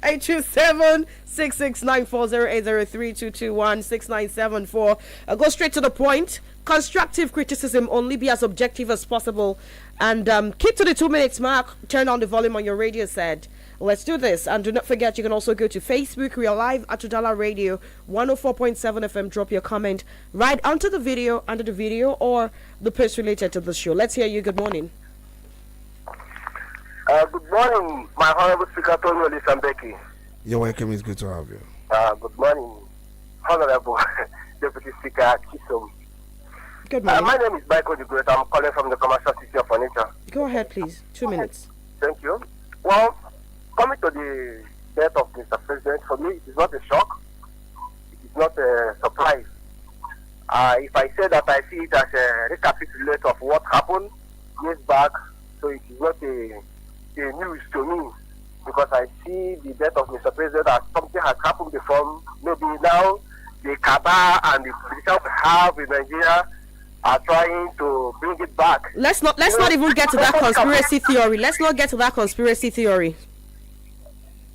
0803-827-6694, go straight to the point. Constructive criticism, only be as objective as possible. And keep to the 2 minutes mark. Turn on the volume on your radio set. Let's do this. And do not forget, you can also go to Facebook. We are live at Udala Radio 104.7 FM. Drop your comment right under the video or the post related to the show. Let's hear you. Good morning. Good morning, my Honorable Speaker, Olisa Mbeki. You're welcome. It's good to have you. Good morning, Honorable Deputy Speaker Chisom. Good morning. My name is Michael the Great. I'm calling from the commercial city of Onitsha. Go ahead, please. 2 minutes. Thank you. Well, coming to the death of Mr. President, for me, it is not a shock. It is not a surprise. If I say that, I see it as a recapitulate of what happened years back, so it is not a news to me, because I see the death of Mr. President as something has happened before. Maybe now the cabal and the politicians we have in Nigeria are trying to bring it back. Let's not even get to that conspiracy theory. Let's not get to that conspiracy theory.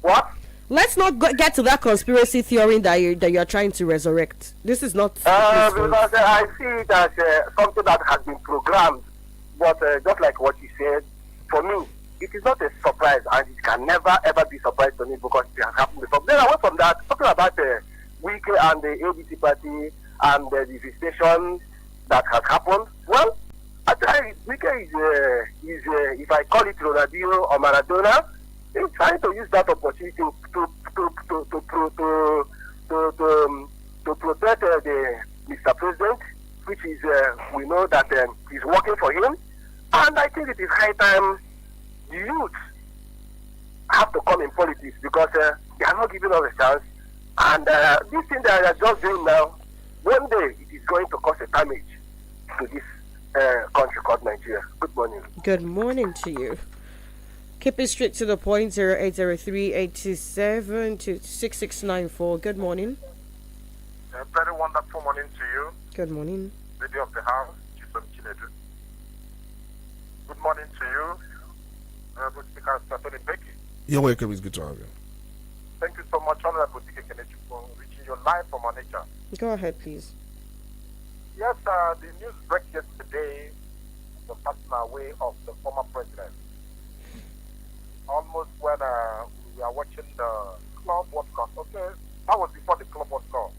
What? Let's not get to that conspiracy theory that you're trying to resurrect. This is not. Because I see it as something that has been programmed. But just like what you said, for me, it is not a surprise, and it can never ever be a surprise to me, because it has happened before. Then away from that, talking about Wike and the ABC party and the devastation that has happened. Well, actually, Wike is if I call it Ronaldinho or Maradona, he's trying to use that opportunity to protect the Mr. President, which is we know that he's working for him, and I think it is high time the youth have to come in politics, because they are not giving us a chance, and this thing that they are just doing now, one day it is going to cause a damage to this country called Nigeria. Good morning. Good morning to you. Keep it straight to the point. 0803-827-6694. Good morning. A very wonderful morning to you. Good morning. Lady of the House, Chisom Chinedu. Good morning to you, Honorable Speaker Olisa Mbeki. You're welcome. It's good to have you. Thank you so much, Honorable Speaker, for reaching your live from Onitsha. Go ahead, please. Yes, the news break yesterday, the passing away of the former president. Almost when we are watching the Club World Cup. Okay, that was before the Club World Cup.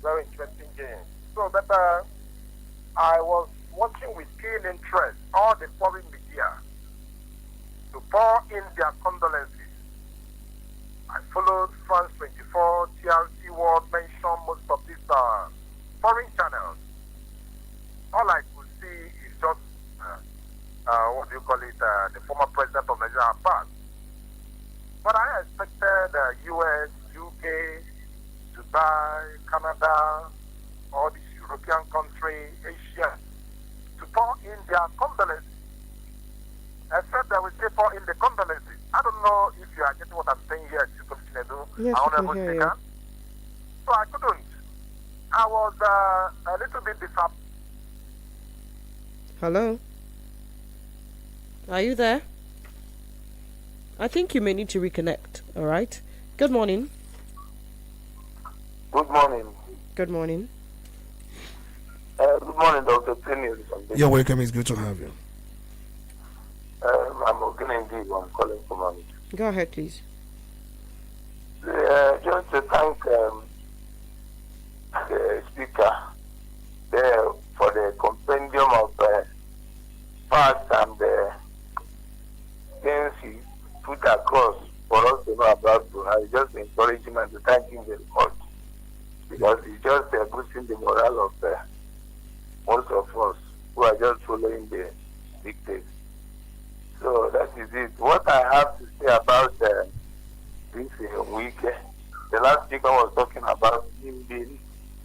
Very interesting game. So that I was watching with keen interest all the foreign media to pour in their condolences. I followed France 24, TRC World, mention most of these foreign channels. All I could see is just what do you call it, the former president of Nigeria passed. But I expected US, UK, Dubai, Canada, all these European countries, Asia, to pour in their condolences. Except that we say pour in the condolences. I don't know if you are getting what I'm saying here, Chisom Chinedu, yes, Honorable Speaker. So I couldn't. I was a little bit disappointed. Hello? Are you there? I think you may need to reconnect, alright? Good morning. Good morning. Good morning. Good morning, Dr. Tony. You're welcome. It's good to have you. I'm okay indeed. I'm calling from Onitsha. Go ahead, please. Just to thank the speaker there for the compendium of facts and things he put across for us to know about Buhari. Just encourage him and to thank him very much, because he's just boosting the morale of most of us who are just following the dictates. So that is it. What I have to say about this week, the last speaker was talking about him being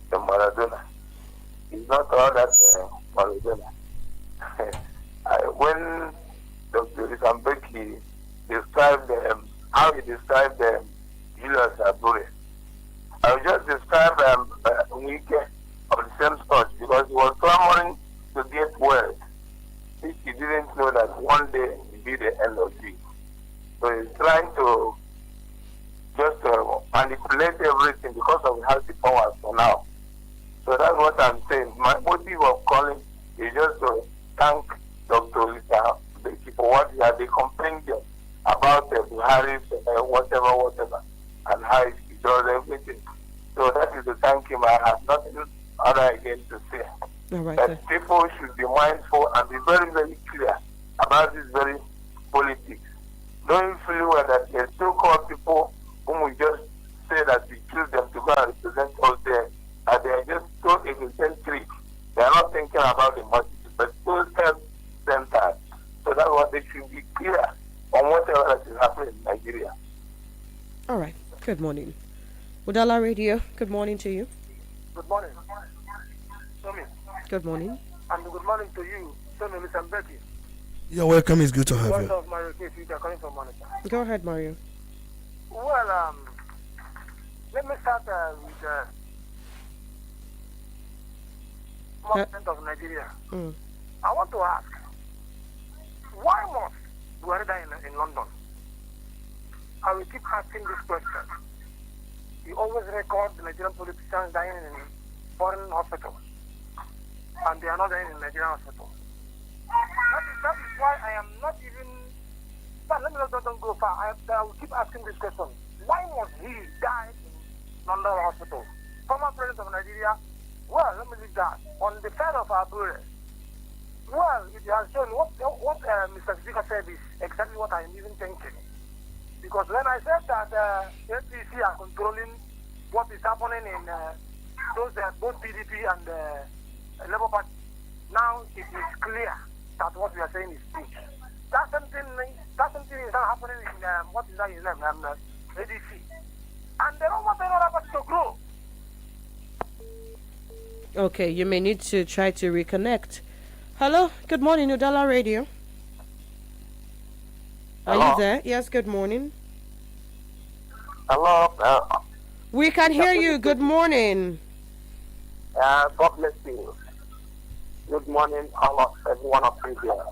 the Maradona. He's not all that Maradona. When Dr. Olisa Mbeki described how he described Julius Abure, I will just describe Wike of the same sort, because he was clamoring to get well, which he didn't know that one day it will be the end of it. So he's trying to just manipulate everything because of how the powers for now. So that's what I'm saying. My motive of calling is just to thank Dr. Olisa Mbeki for what he had the compendium about Buhari's whatever, and how he does everything. So that is to thank him. I have nothing other again to say. All right, that people should be mindful and be very, very clear about this very politics. Knowing fully well that there are so-called people whom we just say that we choose them to go and represent us there, and they are just so egocentric. They are not thinking about the multitude, but so self-centered. So that's what they should be clear on whatever that is happening in Nigeria. All right. Good morning. Udala Radio, good morning to you. Good morning. Tommy. Good morning. And good morning to you, Tommy Olisa Mbeki. You're welcome. It's good to have you. Of Mario Case, you are coming from Monitor. Go ahead, Mario. Well, let me start with the government of Nigeria. I want to ask, why must Buhari die in London? I will keep asking this question. You always record the Nigerian politicians dying in foreign hospitals, and they are not dying in Nigerian hospitals. That is why I am not even. But let me not don't go far. I will keep asking this question. Why must he die in London hospital? Former president of Nigeria. Well, let me leave that. On the side of Abure, well, it has shown what Mr. Speaker said is exactly what I am even thinking. Because when I said that APC are controlling what is happening in both PDP and Labour Party, now it is clear that what we are saying is true. That something is not happening in what is that his name? ADC. And they don't want another party to grow. Okay, you may need to try to reconnect. Hello, good morning, Udala Radio. Are you there? Yes, good morning. Hello. We can hear you. Good morning. God bless you. Good morning, everyone of you here.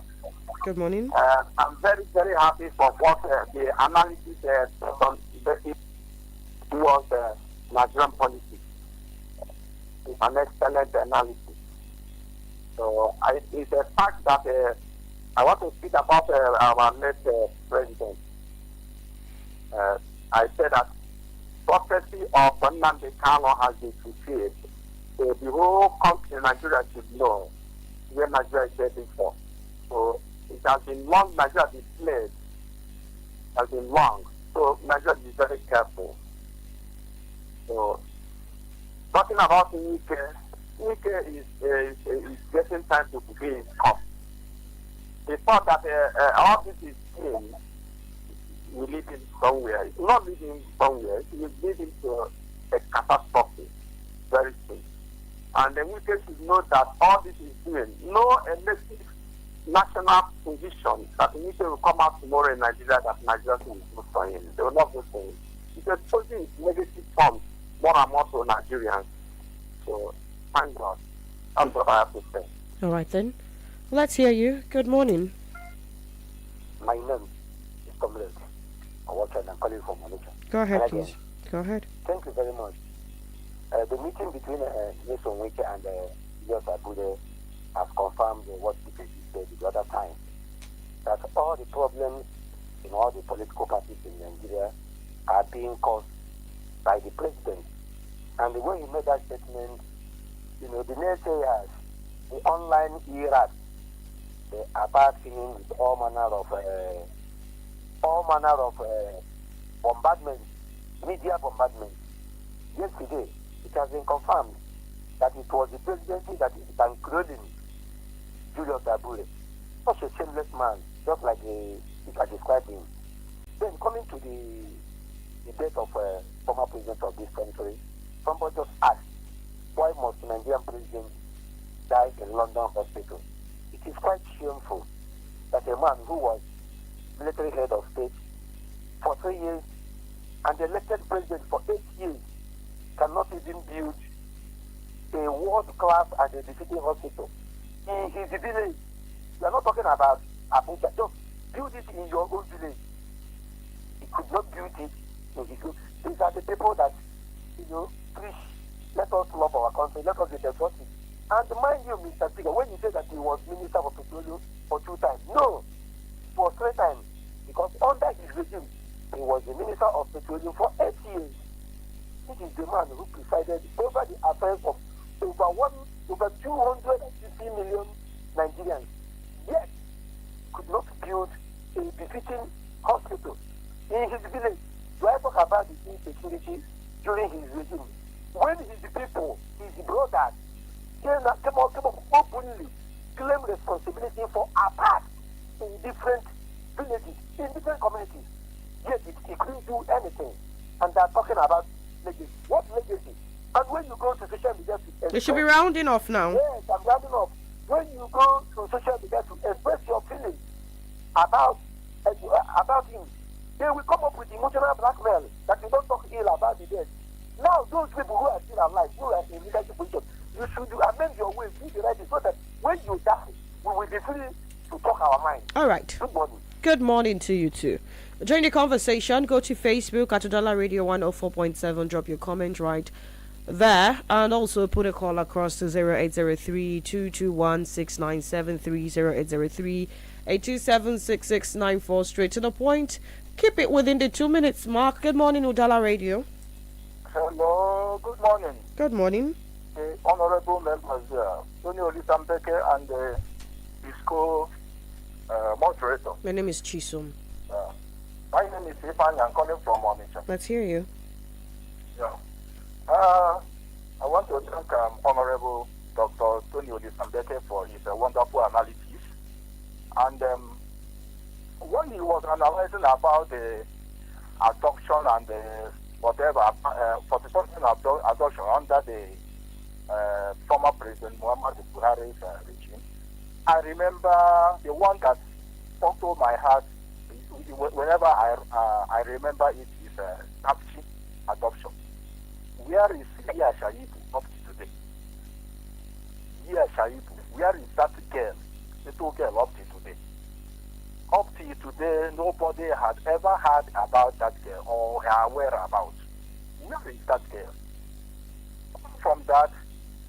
Good morning. I'm very, very happy for what the analysis towards Nigerian politics. It's an excellent analysis. So it's a fact that I want to speak about our next president. I said that prophecy of Nnamdi Kanu has been fulfilled. So the whole country, Nigeria, should know where Nigeria is heading for. So it has been long, Nigeria has been played. It has been long. So Nigeria is very careful. So talking about Wike is getting time to fulfill his cost. He thought that all this is in will lead him somewhere. It will not lead him somewhere. It will lead him to a catastrophe very soon. And then we should know that all this is doing no elected national position that we will come out tomorrow in Nigeria that Nigeria will vote for him. They will not vote for him. It's exposing its negative forms more and more to Nigerians. So thank God. That's what I have to say. All right then. Let's hear you. Good morning. My name is Comrade. I'm calling from Onitsha. Go ahead, please. Go ahead. Thank you very much. The meeting between Nyesom Wike and Julius Abure has confirmed what the said the other time, that all the problems all the political parties in Nigeria are being caused by the president. And the way he made that statement, the naysayers, the online era, they are battling with all manner of bombardment, media bombardment. Yesterday, it has been confirmed that it was the presidency that is bankrolling Julius Abure. Such a shameless man, just like I described him. Then coming to the death of former president of this country, somebody just asked, why must Nigerian president die in London hospital? It is quite shameful that a man who was military head of state for 3 years and elected president for 8 years cannot even build a world-class and a befitting hospital in his village. We are not talking about Abuja. Just build it in your own village. He could not build it in his own. These are the people that, preach, let us love our country, let us be patriotic. And mind you, Mr. Speaker, when you say that he was Minister of Petroleum for 2 times, no, for 3 times, because under his regime, he was the Minister of Petroleum for 8 years. This is the man who presided over the affairs of over 250 million Nigerians. Yet, could not build a befitting hospital in his village. Do I talk about the insecurity during his regime? When his people, his brothers, came up openly, claim responsibility for attacks in different villages, in different communities. Yet he couldn't do anything. And they're talking about legacy. What legacy? And when you go to social media to we should be rounding off now. Yes, I'm rounding off. When you go to social media to express your feelings about him, they will come up with emotional blackmail that you don't talk ill about the dead. Now, those people who are still alive, who are in leadership position, you should amend your ways, do the right thing, so that when you die, we will be free to talk our mind. All right. Good morning. Good morning to you too. Join the conversation. Go to Facebook at Udala Radio 104.7. Drop your comment right there, and also put a call across to 0803-221-6973, 0803-827-6694. Straight to the point. Keep it within the 2 minutes mark. Good morning, Udala Radio. Hello, good morning. Good morning. The honorable members here, Tony Olisa Mbeki and the Disco moderator. My name is Chisom. My name is Ifan. I'm calling from Onitsha. Let's hear you. Yeah. I want to thank Honorable Dr. Tony Olisa Mbeki for his wonderful analysis. And when he was analyzing about the adoption and the whatever, 40% adoption under the former President Muhammadu Buhari's regime, I remember the one that spoke to my heart whenever I remember it is taxi adoption. Where is Lia Shaibu up to today? Lia Shaibu, where is that girl, little girl up to today? Up to today, nobody had ever heard about that girl or her whereabouts. Where is that girl? From that,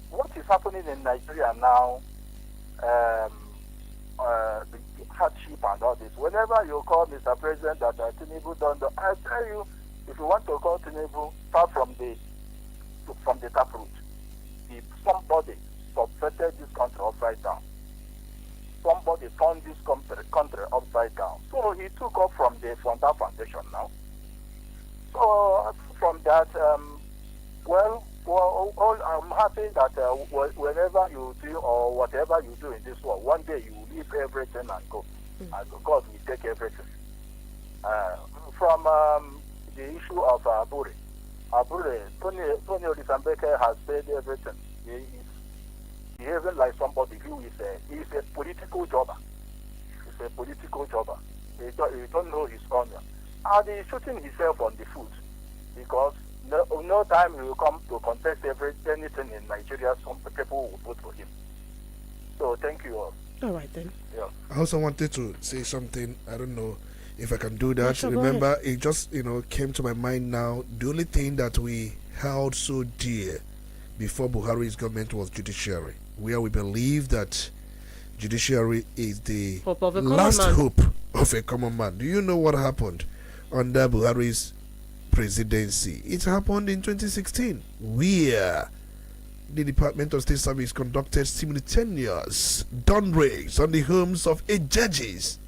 what is happening in Nigeria now, the hardship and all this, whenever you call Mr. President that Tinubu don't do, I tell you, if you want to call Tinubu, start from the taproot. If somebody subverted this country upside down, somebody turned this country upside down. So he took off from the foundation now. So from that, I'm happy that whenever you do or whatever you do in this world, one day you will leave everything and go. And God will take everything. From the issue of Abure, Tony Olisa Mbeki has said everything. He is behaving like somebody who is a political jobber. He's a political jobber. He don't know his honor. And he's shooting himself on the foot because no time he will come to contest anything in Nigeria. Some people will vote for him. So thank you all. All right then. Yeah. I also wanted to say something. I don't know if I can do that. Yeah, sure, remember, it just came to my mind now. The only thing that we held so dear before Buhari's government was judiciary, where we believe that judiciary is the Hope of the last common man. hope of a common man. Do you know what happened under Buhari's presidency? It happened in 2016, where the Department of State Service conducted simultaneous dawn raids on the homes of 8 judges,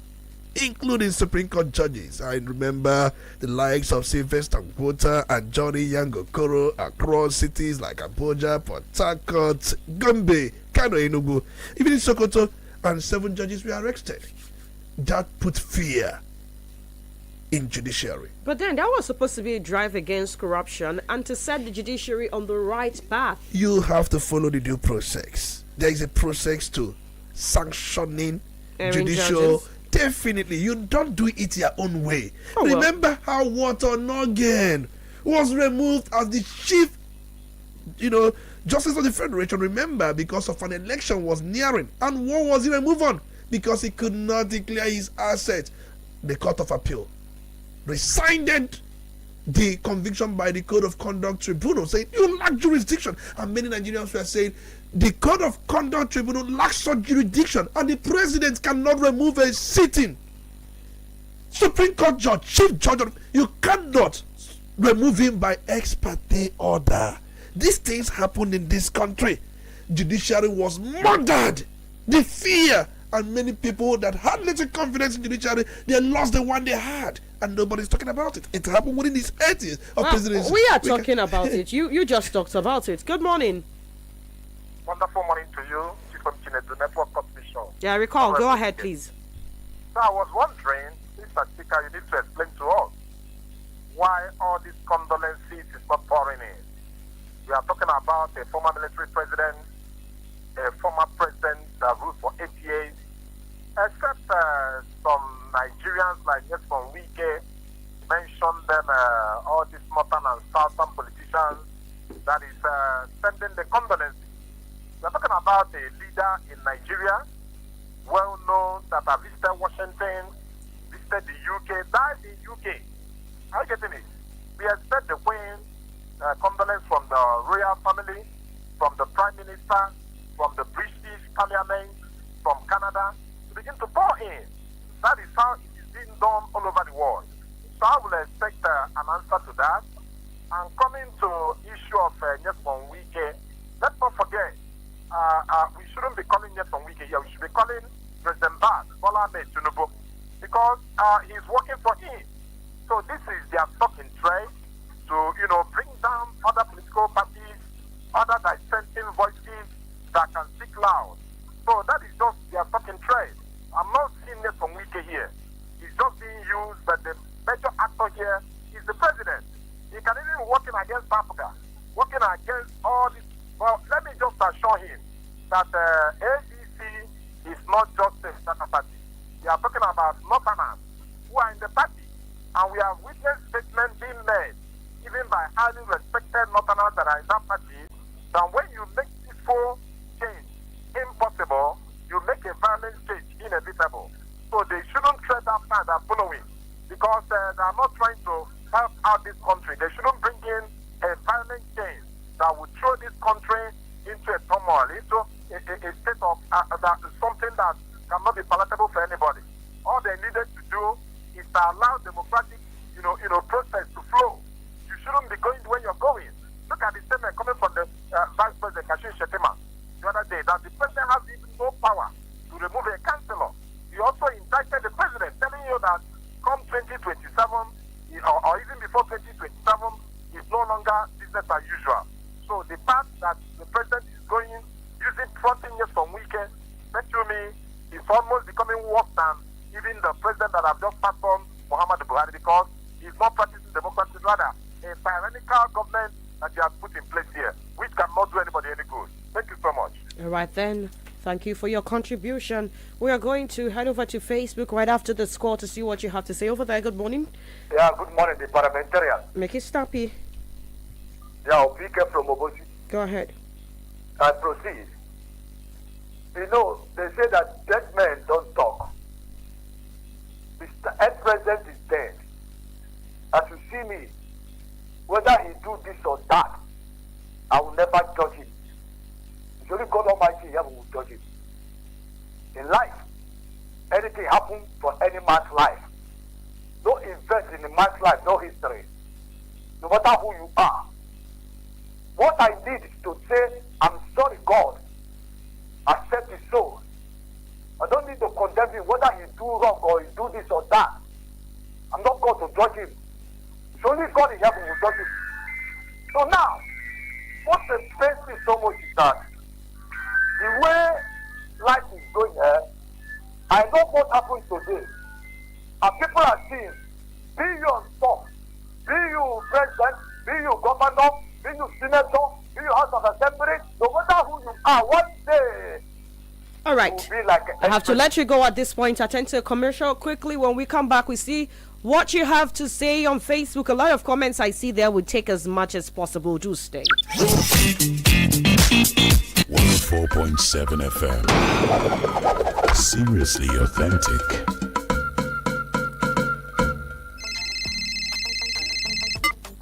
including Supreme Court judges. I remember the likes of Sylvester Quota and Johnny Yangokoro across cities like Abuja, Port Harcourt, Gombe, Kano, Enugu. Even in Sokoto, and 7 judges were arrested. That put fear in judiciary. But then that was supposed to be a drive against corruption and to set the judiciary on the right path. You have to follow the due process. There is a process to sanctioning judicial. Judges. Definitely, you don't do it your own way. Oh, Remember how Walter Noggin was removed as the chief, Justice of the Federation. Remember, because of an election was nearing, and what was he removed on? Because he could not declare his assets. The Court of Appeal rescinded the conviction by the Code of Conduct Tribunal, saying you lack jurisdiction. And many Nigerians were saying the Code of Conduct Tribunal lacks such jurisdiction, and the president cannot remove a sitting Supreme Court judge, chief judge. You cannot remove him by ex parte order. These things happened in this country. Judiciary was murdered. The fear, and many people that had little confidence in judiciary, they lost the one they had, and nobody's talking about it. It happened within these 8 years of presidency. We are talking about it. You just talked about it. Good morning. Wonderful morning to you. Chisom Chinedu, Network Commission. Yeah, recall. Go ahead, please. So I was wondering, Mr. Speaker, you need to explain to us why all these condolences is not pouring in. We are talking about a former military president, a former president that ruled for 8 years, except some Nigerians like Nyesom Wike mentioned them, all these northern and southern politicians that is sending the condolences. We are talking about a leader in Nigeria, well known, that have visited Washington, visited the UK, died in UK. Are you getting it? We expect the Queen condolence from the royal family, from the Prime Minister, from the British Parliament, from Canada, to begin to pour in. That is how it is being done all over the world. So I will expect an answer to that. And coming to issue of Nyesom Wike, let's not forget, we shouldn't be calling Nyesom Wike here. We should be calling President Bola Ahmed Tinubu, because he's working for him. So this is their stock in trade to, bring down other political parties, other dissenting voices that can speak loud. So that is just their stock in trade. I'm not seeing it from Wike here. He's just being used, but the major actor here is the president. He can even working against Africa, working against all this. Well, let me just assure him that ADC is not just a Saka party. We are talking about Northerners who are in the party, and we have witnessed statements being made, even by highly respected Northerners that are in that party, that when you make peaceful change impossible, you make a violent change inevitable. So they shouldn't tread that path they're following, because they are not trying to help out this country. They shouldn't bring in a violent change that would throw this country into a turmoil, into a state of that is something that cannot be palatable for anybody. All they needed to do is to allow democratic, process to flow. You shouldn't be going where you're going. Look at the statement coming from the Vice President Kashim Shettima the other day, that the president has even no power to remove a councillor. He also indicted the president, telling you that come 2027, or even before 2027, is no longer business as usual. So the path that the president is going, using 14 years from weekend, bet you me, is almost becoming worse than even the president that have just passed on, Muhammad Buhari, because he's not practicing democracy, rather a tyrannical government that he has put in place here, which cannot do anybody any good. Thank you so much. All right then. Thank you for your contribution. We are going to head over to Facebook right after the score to see what you have to say over there. Good morning. Yeah, good morning, the parliamentarian. Make it snappy. Yeah, Obike from Obosi. Go ahead. I proceed. They say that dead men don't talk. The ex-president is dead. As you see me, whether he do this or that, I will never judge him. It's only God Almighty who will judge him. In life, anything anything happen to any man's life. No event in a man's life, no history. No matter who you are. What I need is to say, I'm sorry, God. Accept his soul. I don't need to condemn him whether he do wrong or he do this or that. I'm not God to judge him. It's only God in heaven who judge him. So now, what pains me so much is that the way life is going here, I know what happened today. And people are seeing, be you on top, be you president, be you governor, be you senator, be you House of Assembly, no matter who you are, one day. All right. I have to let you go at this point. Attend to a commercial quickly. When we come back, we see what you have to say on Facebook. A lot of comments I see there would take as much as possible. Do stay. 104.7 FM. Seriously authentic.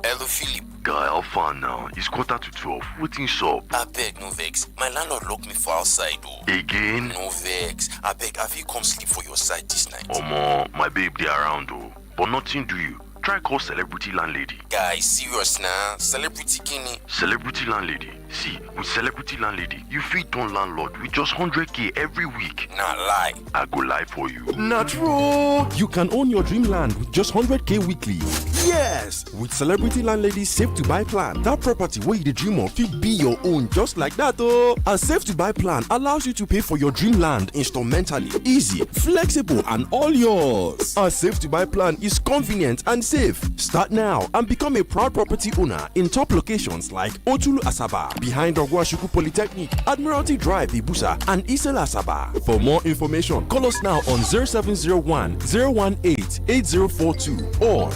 Hello, Philip. Guy, how far now? It's 11:45. Waiting shop. I beg, no vex. My landlord locked me for outside, though. Again? No vex. I beg, have you come sleep for your side this night? Omo, my babe, they around, though. But nothing do you. Try call celebrity landlady. Guy, serious now. Celebrity kini. Celebrity landlady. See, with celebrity landlady, you feed on landlord with just 100k every week. Nah, lie. I go lie for you. Not true. You can own your dream land with just 100k weekly. Yes, with Celebrity Landlady Safe to Buy plan, that property where you dream of fit be your own just like that oh. A Safe to Buy plan allows you to pay for your dream land instrumentally, easy, flexible and all yours. A Safe to Buy plan is convenient and safe. Start now and become a proud property owner in top locations like Otulu Asaba, behind Ogwashuku Polytechnic, Admiralty Drive Ibusa and Isel Asaba. For more information, call us now on 0701 018 8042 or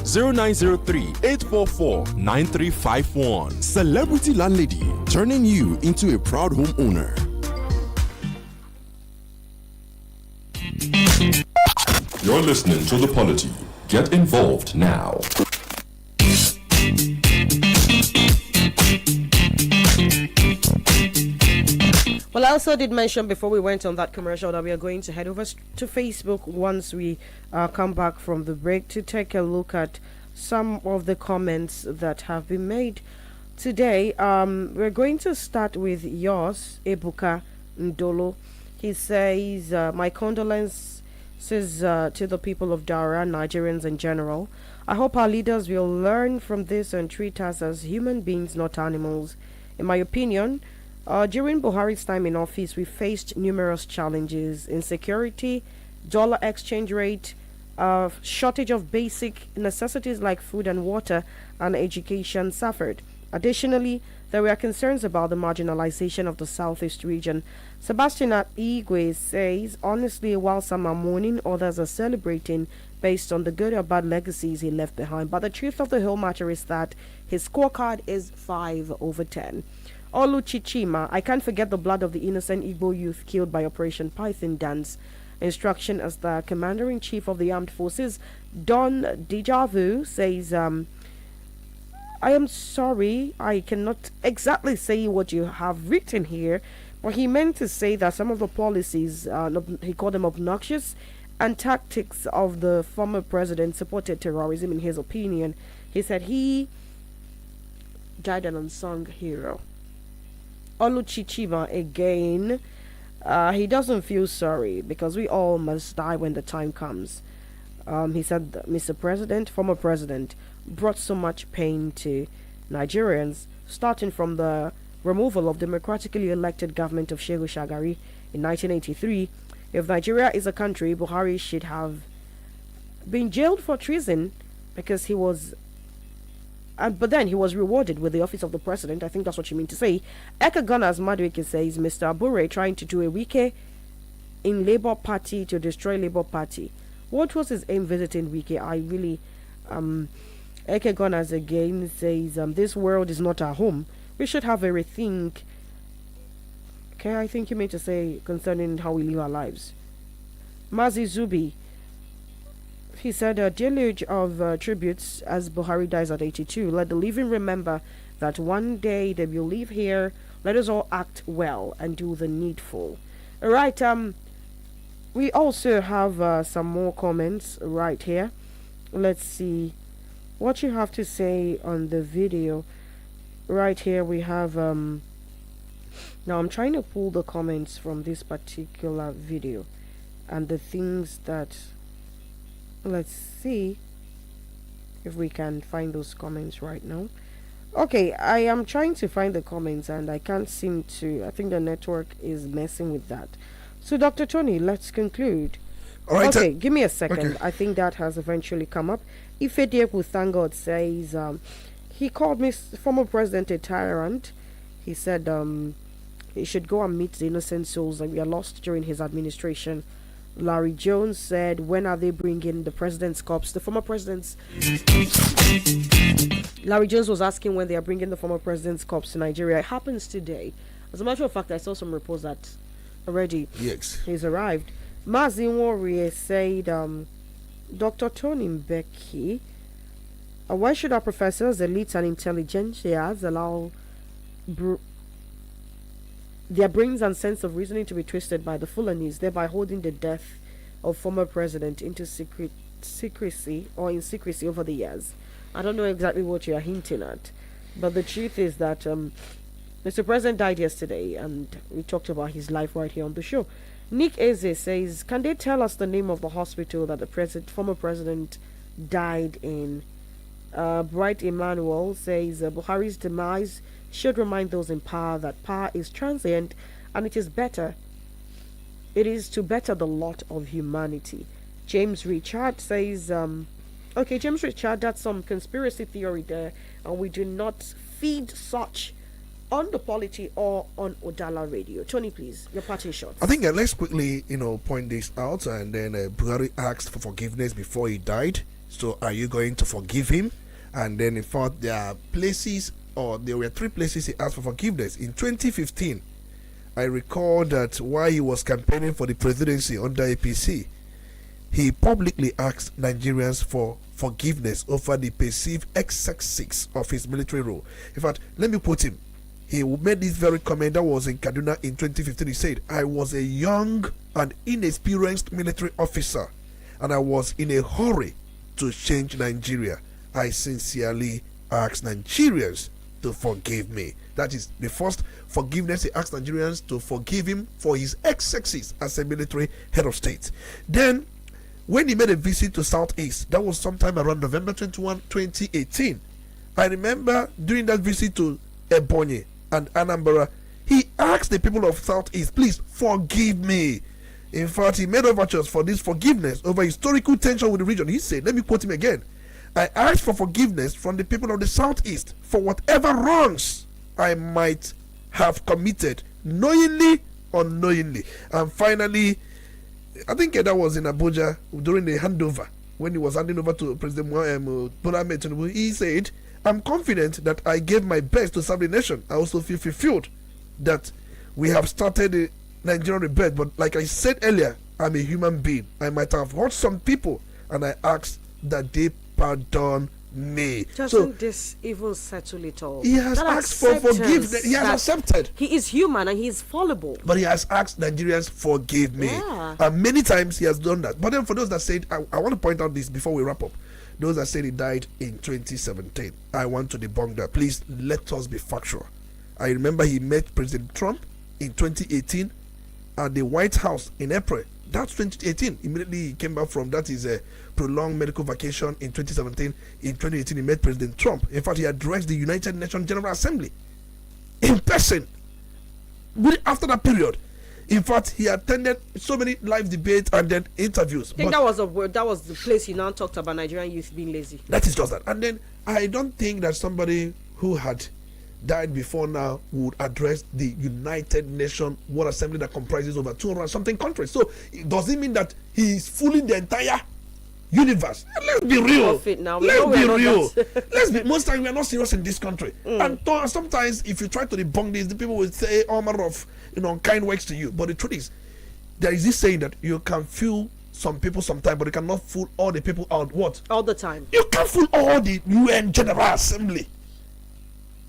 0903-844-9351. Celebrity Landlady, turning you into a proud homeowner. You're listening to The Polity. Get involved now. Well, I also did mention before we went on that commercial that we are going to head over to Facebook once we come back from the break to take a look at some of the comments that have been made today. We're going to start with yours, Ebuka Ndolo. He says, my condolences to the people of Dara, Nigerians in general. I hope our leaders will learn from this and treat us as human beings, not animals. In my opinion, during Buhari's time in office, we faced numerous challenges: insecurity, dollar exchange rate, shortage of basic necessities like food and water, and education suffered. Additionally, there were concerns about the marginalization of the Southeast region. Sebastian Igwe says, honestly, while some are mourning, others are celebrating based on the good or bad legacies he left behind. But the truth of the whole matter is that his scorecard is 5/10. Olu Chichima, I can't forget the blood of the innocent Igbo youth killed by Operation Python Dance. Instruction as the Commander-in-Chief of the Armed Forces, Don Dejavu, says, I am sorry, I cannot exactly say what you have written here, but he meant to say that some of the policies, he called them obnoxious, and tactics of the former president supported terrorism in his opinion. He said he died an unsung hero. Oluchichima again, he doesn't feel sorry because we all must die when the time comes. He said, Mr. President, former president, brought so much pain to Nigerians, starting from the removal of democratically elected government of Shehu Shagari in 1983. If Nigeria is a country, Buhari should have been jailed for treason because he was but then he was rewarded with the office of the president. I think that's what you mean to say. Eka Gunners Madwike says, Mr. Abure trying to do a wike in Labour Party to destroy Labour Party. What was his aim visiting Wike? I really Eke Gunners again says, this world is not our home. We should have a rethink. Okay, I think you mean to say concerning how we live our lives. Mazi Zubi, he said, a deluge of tributes as Buhari dies at 82. Let the living remember that one day they will live here. Let us all act well and do the needful. All right, We also have some more comments right here. Let's see what you have to say on the video. Right here we have now I'm trying to pull the comments from this particular video and the things that, let's see if we can find those comments right now. Okay, I am trying to find the comments and I can't seem to. I think the network is messing with that. So Dr. Tony, let's conclude. All right. Okay, give me a second. Okay. I think that has eventually come up. Ifedieku, thank God, says he called me former president a tyrant. He said he should go and meet the innocent souls that were lost during his administration. Larry Jones said, when are they bringing the president's corpse? The former president's... Larry Jones was asking when they are bringing the former president's corpse to Nigeria. It happens today. As a matter of fact, I saw some reports that already he's arrived. Mazin Warrior said, Dr. Tony Mbeki, why should our professors, elites, and intelligentsias allow their brains and sense of reasoning to be twisted by the Fulanis, thereby holding the death of former president into secrecy over the years? I don't know exactly what you are hinting at, but the truth is that Mr. President died yesterday, and we talked about his life right here on the show. Nick Eze says, can they tell us the name of the hospital that the former president died in? Bright Emmanuel says, Buhari's demise should remind those in power that power is transient and it is to better the lot of humanity. James Richard says, okay, James Richard, that's some conspiracy theory there, and we do not feed such on the Polity or on Udala Radio. Tony, please, your parting shots. I think let's quickly, point this out. And then Buhari asked for forgiveness before he died. So are you going to forgive him? And then in fact, there are places, or there were 3 places he asked for forgiveness. In 2015, I recall that while he was campaigning for the presidency under APC, he publicly asked Nigerians for forgiveness over the perceived excesses of his military role. In fact, let me quote him. He made this very comment that was in Kaduna in 2015. He said, I was a young and inexperienced military officer, and I was in a hurry to change Nigeria. I sincerely ask Nigerians to forgive me. That is the first forgiveness. He asked Nigerians to forgive him for his excesses as a military head of state. Then, when he made a visit to Southeast, that was sometime around November 21, 2018. I remember during that visit to Ebonyi and Anambra, he asked the people of Southeast, please forgive me. In fact, he made overtures for this forgiveness over historical tension with the region. He said, let me quote him again, I ask for forgiveness from the people of the Southeast for whatever wrongs I might have committed, knowingly or unknowingly. And finally, I think that was in Abuja during the handover, when he was handing over to President Bola Ahmed Tinubu. He said, I'm confident that I gave my best to serve the nation. I also feel fulfilled that we have started the Nigerian rebirth. But like I said earlier, I'm a human being. I might have hurt some people, and I ask that they pardon me. Doesn't this even settle it all? He has asked for forgiveness. He has accepted. He is human and he is fallible. But he has asked Nigerians, forgive me. Yeah. And many times he has done that. But then for those that said, I want to point out this before we wrap up. Those that said he died in 2017, I want to debunk that. Please, let us be factual. I remember he met President Trump in 2018 at the White House in April. That's 2018. Immediately he came back from that is a prolonged medical vacation in 2017. In 2018, he met President Trump. In fact, he addressed the United Nations General Assembly in person. After that period, in fact, he attended so many live debates and then interviews. I think that was the place he now talked about Nigerian youth being lazy. That is just that. And then I don't think that somebody who had died before now would address the United Nations World Assembly that comprises over 200 something countries. So does it mean that he is fooling the entire universe? Let's be real. Let's be real. Most times we are not serious in this country. And sometimes if you try to debunk this, the people will say all manner of unkind words to you. But the truth is, there is this saying that you can fool some people sometime, but you cannot fool all the people out. What? All the time. You can't fool all the UN General Assembly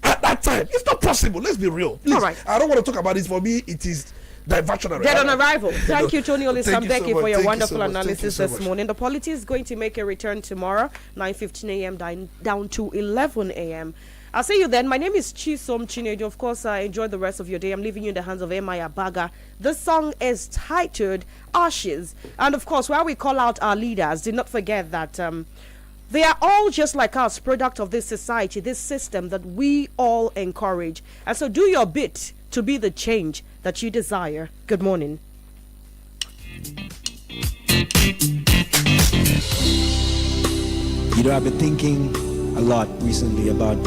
at that time. It's not possible. Let's be real. Please. All right. I don't want to talk about this. For me, it is diversionary. Dead on arrival. Thank you, Tony Olisa Mbeki, for your wonderful analysis so this morning. The Polity is going to make a return tomorrow, 9:15 a.m. down to 11 a.m. I'll see you then. My name is Chisom Chinedu. Of course, enjoy the rest of your day. I'm leaving you in the hands of Emaya Baga. The song is titled Ashes. And of course, while we call out our leaders, do not forget that they are all just like us, product of this society, this system that we all encourage. And so do your bit to be the change that you desire. Good morning. You know, I've been thinking a lot recently about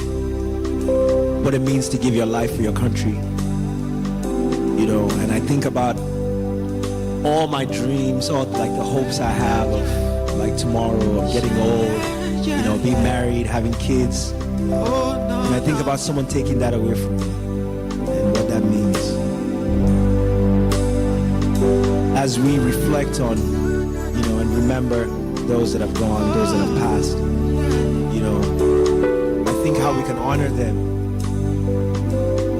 what it means to give your life for your country. You know, and I think about all my dreams, all like the hopes I have of like tomorrow, of getting old, you know, being married, having kids. And I think about someone taking that away from me and what that means. As we reflect on, you know, and remember those that have gone, those that have passed, you know, I think how we can honor them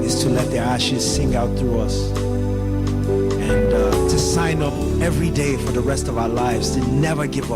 is to let their ashes sing out through us and to sign up every day for the rest of our lives to never give up.